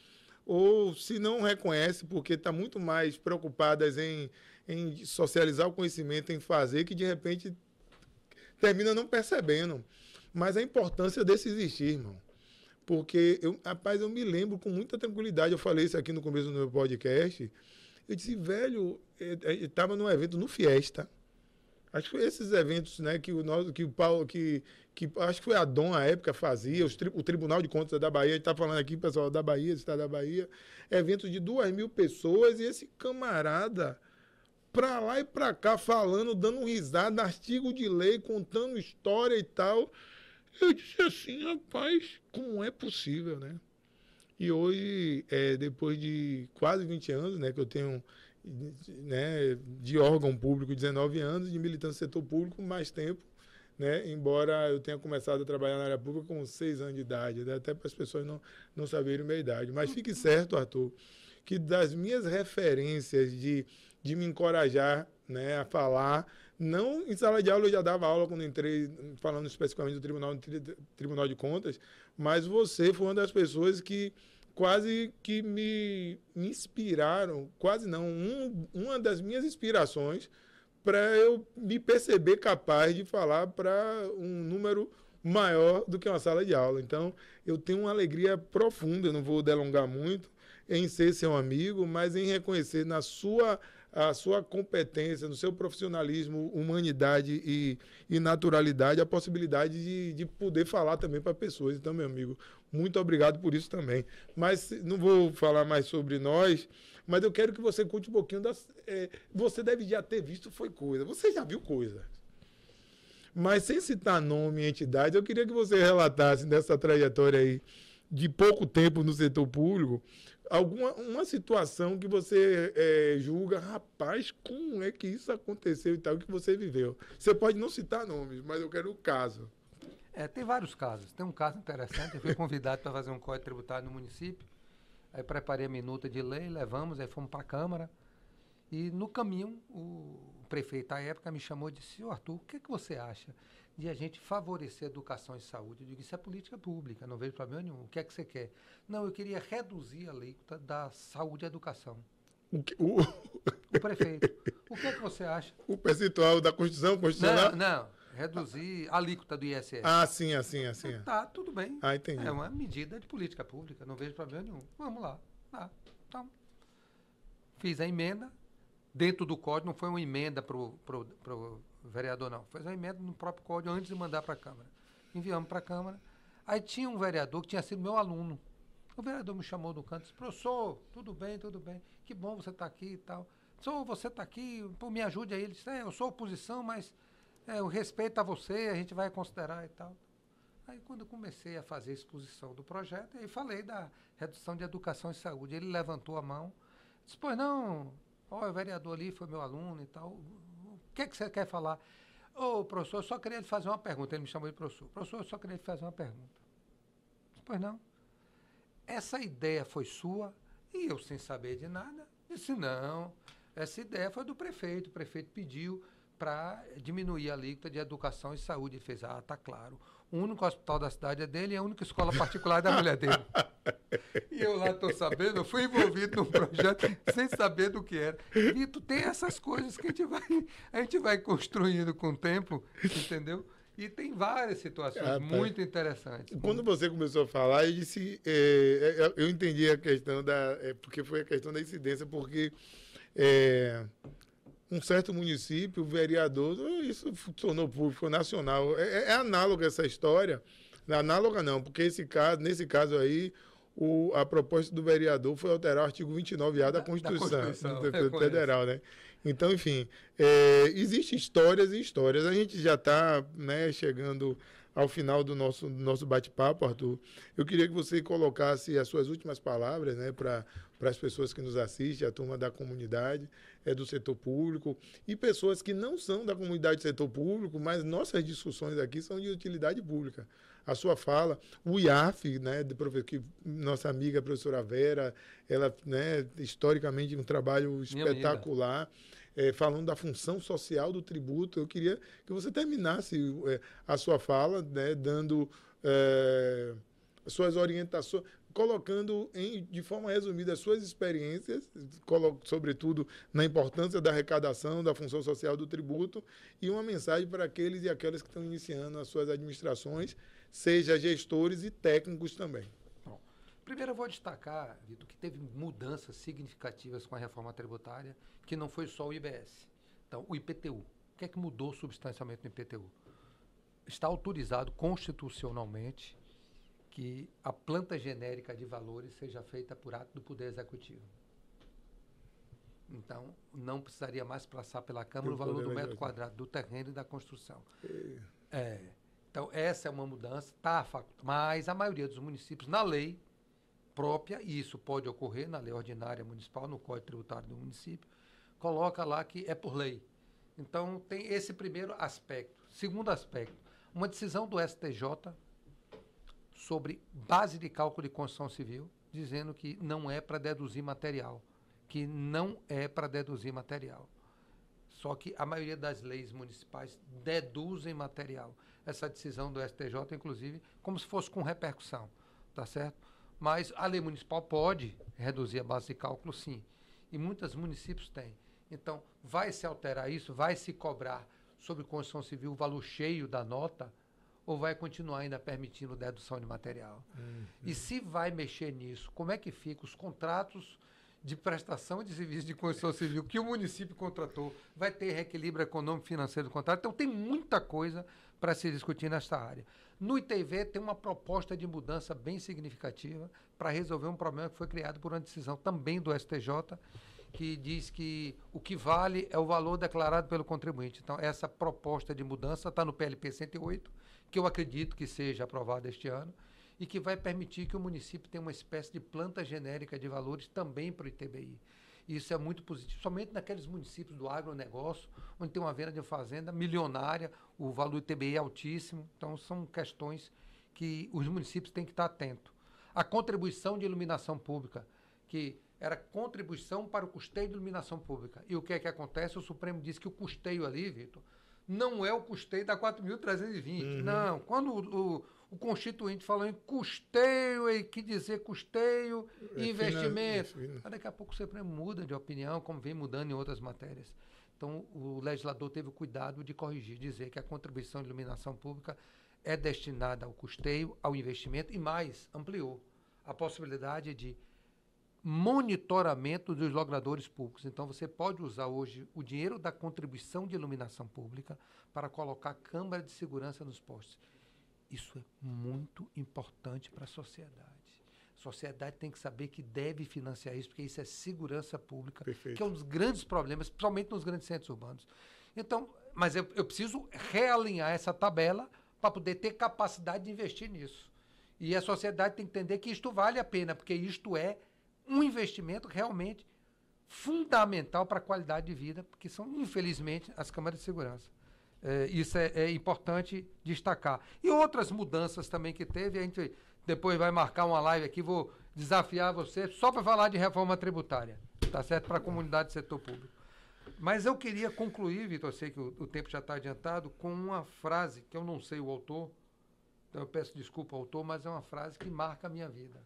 ou se não reconhece, porque está muito mais preocupadas em socializar o conhecimento, em fazer, que de repente termina não percebendo. Mas a importância desse existir, irmão. Porque, eu me lembro com muita tranquilidade, eu falei isso aqui no começo do meu podcast, eu disse, velho, eu estava num evento no Fiesta. Acho que foi esses eventos, né, que o Paulo, que acho que foi a Dom, à época, fazia, o Tribunal de Contas da Bahia, a gente está falando aqui, pessoal, da Bahia, Estado da Bahia, eventos de 2.000 pessoas, e esse camarada, pra lá e pra cá, falando, dando risada, artigo de lei, contando história e tal. Eu disse assim, rapaz, como é possível, né? E hoje, depois de quase 20 anos, né, que eu tenho, né, de órgão público, 19 anos, de militância no setor público, mais tempo, né, embora eu tenha começado a trabalhar na área pública com 6 anos de idade, né, até para as pessoas não saberem a minha idade. Mas fique certo, Arthur, que das minhas referências de me encorajar, né, a falar, não em sala de aula, eu já dava aula quando entrei, falando especificamente do Tribunal de Contas, mas você foi uma das pessoas que quase que me inspiraram, quase não, uma das minhas inspirações para eu me perceber capaz de falar para um número maior do que uma sala de aula. Então, eu tenho uma alegria profunda, eu não vou delongar muito, em ser seu amigo, mas em reconhecer a sua competência, no seu profissionalismo, humanidade e naturalidade, a possibilidade de poder falar também para pessoas. Então, meu amigo, muito obrigado por isso também. Mas não vou falar mais sobre nós, mas eu quero que você conte um pouquinho você deve já ter visto coisa. Você já viu coisa. Mas sem citar nome e entidade, eu queria que você relatasse dessa trajetória aí de pouco tempo no setor público, uma situação que você julga, rapaz, como é que isso aconteceu e tal, que você viveu. Você pode não citar nomes, mas eu quero o caso. Tem vários casos. Tem um caso interessante, eu fui convidado para fazer um código tributário no município, aí preparei a minuta de lei, levamos, aí fomos para a Câmara, e no caminho o prefeito à época me chamou e disse, Arthur, o que você acha de a gente favorecer a educação e saúde? Eu digo, isso é política pública, não vejo problema nenhum. O que é que você quer? Não, eu queria reduzir a alíquota da saúde e educação. O prefeito. O que é que você acha? O percentual da Constituição constitucional? Não. reduzir a alíquota do ISS. Sim, assim. Tá, tudo bem. Entendi. É uma medida de política pública, não vejo problema nenhum. Vamos lá. Então, fiz a emenda, dentro do código, não foi uma emenda pro vereador, não. Foi uma emenda no próprio código antes de mandar para a Câmara. Enviamos para a Câmara. Aí tinha um vereador que tinha sido meu aluno. O vereador me chamou no canto e disse, professor, tudo bem, que bom você estar aqui e tal. Professor, você está aqui, pô, me ajude aí. Ele disse, eu sou oposição, mas o respeito a você, a gente vai considerar e tal. Aí quando eu comecei a fazer a exposição do projeto, aí falei da redução de educação e saúde. Ele levantou a mão, disse, pois não, o vereador ali foi meu aluno e tal. O que é que você quer falar? Professor, eu só queria lhe fazer uma pergunta. Ele me chamou de professor. Professor, eu só queria lhe fazer uma pergunta. Disse, pois não. Essa ideia foi sua? E eu, sem saber de nada, disse, não, essa ideia foi do prefeito. O prefeito pediu para diminuir a alíquota de educação e saúde. Ele fez, tá claro. O único hospital da cidade é dele e a única escola particular é da mulher dele. E eu lá estou sabendo, eu fui envolvido num projeto sem saber do que era. Vitor, tem essas coisas que a gente vai construindo com o tempo, entendeu? E tem várias situações muito interessantes. Quando você começou a falar, eu disse, eu entendi a questão porque foi a questão da incidência, porque um certo município, o vereador, isso tornou público, nacional. É análoga essa história. Não é análoga não, porque nesse caso aí, a proposta do vereador foi alterar o artigo 29A da Constituição Federal, né? Então, enfim, existem histórias e histórias. A gente já está, né, chegando ao final do nosso bate-papo, Arthur. Eu queria que você colocasse as suas últimas palavras, né, para as pessoas que nos assistem, a turma da comunidade, do setor público, e pessoas que não são da comunidade do setor público, mas nossas discussões aqui são de utilidade pública. A sua fala, o IAF, né, que nossa amiga a professora Vera, ela, né, historicamente um trabalho espetacular, falando da função social do tributo. Eu queria que você terminasse a sua fala, né, dando suas orientações, colocando de forma resumida as suas experiências, sobretudo na importância da arrecadação, da função social do tributo, e uma mensagem para aqueles e aquelas que estão iniciando as suas administrações, seja gestores e técnicos também. Bom, primeiro eu vou destacar, Vitor, que teve mudanças significativas com a reforma tributária, que não foi só o IBS. Então, o IPTU. O que é que mudou substancialmente no IPTU? Está autorizado constitucionalmente que a planta genérica de valores seja feita por ato do Poder Executivo. Então, não precisaria mais passar pela Câmara o valor do metro quadrado do terreno e da construção. Então, essa é uma mudança, mas a maioria dos municípios, na lei própria, e isso pode ocorrer na lei ordinária municipal, no Código Tributário do município, coloca lá que é por lei. Então, tem esse primeiro aspecto. Segundo aspecto, uma decisão do STJ sobre base de cálculo de construção civil, dizendo que não é para deduzir material. Só que a maioria das leis municipais deduzem material. Essa decisão do STJ, inclusive, como se fosse com repercussão, tá certo? Mas a lei municipal pode reduzir a base de cálculo, sim. E muitos municípios têm. Então, vai se alterar isso? Vai se cobrar sobre construção civil o valor cheio da nota? Ou vai continuar ainda permitindo dedução de material? E se vai mexer nisso, como é que fica os contratos de prestação de serviço de construção civil que o município contratou? Vai ter reequilíbrio econômico e financeiro do contrato? Então, tem muita coisa para se discutir nesta área. No ITV, tem uma proposta de mudança bem significativa para resolver um problema que foi criado por uma decisão também do STJ, que diz que o que vale é o valor declarado pelo contribuinte. Então, essa proposta de mudança está no PLP 108, que eu acredito que seja aprovado este ano, e que vai permitir que o município tenha uma espécie de planta genérica de valores também para o ITBI. Isso é muito positivo, somente naqueles municípios do agronegócio, onde tem uma venda de fazenda milionária, o valor do ITBI é altíssimo. Então, são questões que os municípios têm que estar atentos. A contribuição de iluminação pública, que era contribuição para o custeio de iluminação pública. E o que é que acontece? O Supremo diz que o custeio ali, Vitor, não é o custeio da 4.320. Não, quando o Constituinte falou em custeio, e que dizer custeio e investimento. Mas daqui a pouco o Supremo muda de opinião, como vem mudando em outras matérias. Então, o legislador teve o cuidado de corrigir, dizer que a contribuição de iluminação pública é destinada ao custeio, ao investimento e mais, ampliou a possibilidade de monitoramento dos logradores públicos. Então, você pode usar hoje o dinheiro da contribuição de iluminação pública para colocar câmara de segurança nos postes. Isso é muito importante para a sociedade. A sociedade tem que saber que deve financiar isso, porque isso é segurança pública, Perfeito. que é um dos grandes problemas, principalmente nos grandes centros urbanos. Então, mas eu preciso realinhar essa tabela para poder ter capacidade de investir nisso. E a sociedade tem que entender que isto vale a pena, porque isto é um investimento realmente fundamental para a qualidade de vida, porque são, infelizmente, as câmaras de segurança. Isso é importante destacar. E outras mudanças também que teve, a gente depois vai marcar uma live aqui, vou desafiar você só para falar de reforma tributária, tá certo? Para a comunidade do setor público. Mas eu queria concluir, Vitor, eu sei que o tempo já está adiantado, com uma frase que eu não sei o autor, então eu peço desculpa ao autor, mas é uma frase que marca a minha vida.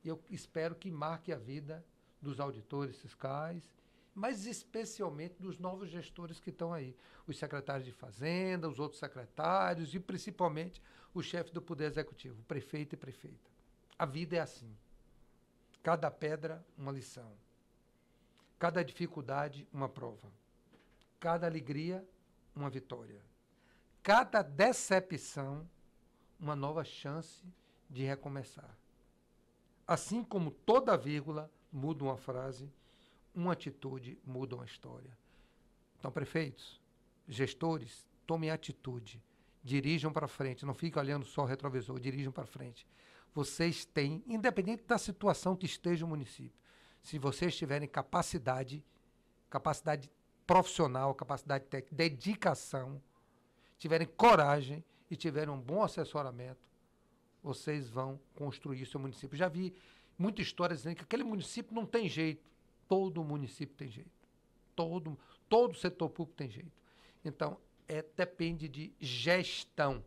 E eu espero que marque a vida dos auditores fiscais, mas especialmente dos novos gestores que estão aí. Os secretários de Fazenda, os outros secretários e principalmente o chefe do Poder Executivo, o prefeito e prefeita. A vida é assim. Cada pedra, uma lição. Cada dificuldade, uma prova. Cada alegria, uma vitória. Cada decepção, uma nova chance de recomeçar. Assim como toda vírgula muda uma frase, uma atitude muda uma história. Então, prefeitos, gestores, tomem atitude, dirijam para frente, não fiquem olhando só o retrovisor, dirijam para frente. Vocês têm, independente da situação que esteja o município, se vocês tiverem capacidade profissional, capacidade técnica, dedicação, tiverem coragem e tiverem um bom assessoramento, vocês vão construir seu município. Já vi muita história dizendo que aquele município não tem jeito. Todo município tem jeito. Todo setor público tem jeito. Então, depende de gestão.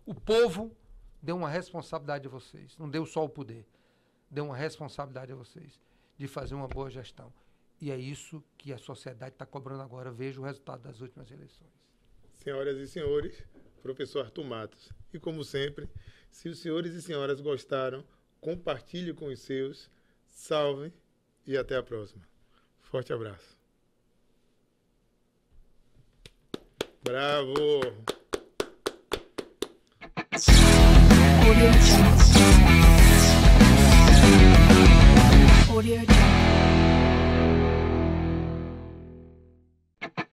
O povo deu uma responsabilidade a vocês. Não deu só o poder. Deu uma responsabilidade a vocês de fazer uma boa gestão. E é isso que a sociedade está cobrando agora. Veja o resultado das últimas eleições. Senhoras e senhores, professor Arthur Matos. E como sempre, se os senhores e senhoras gostaram, compartilhe com os seus, salve e até a próxima. Forte abraço. Bravo! Audio Jungle.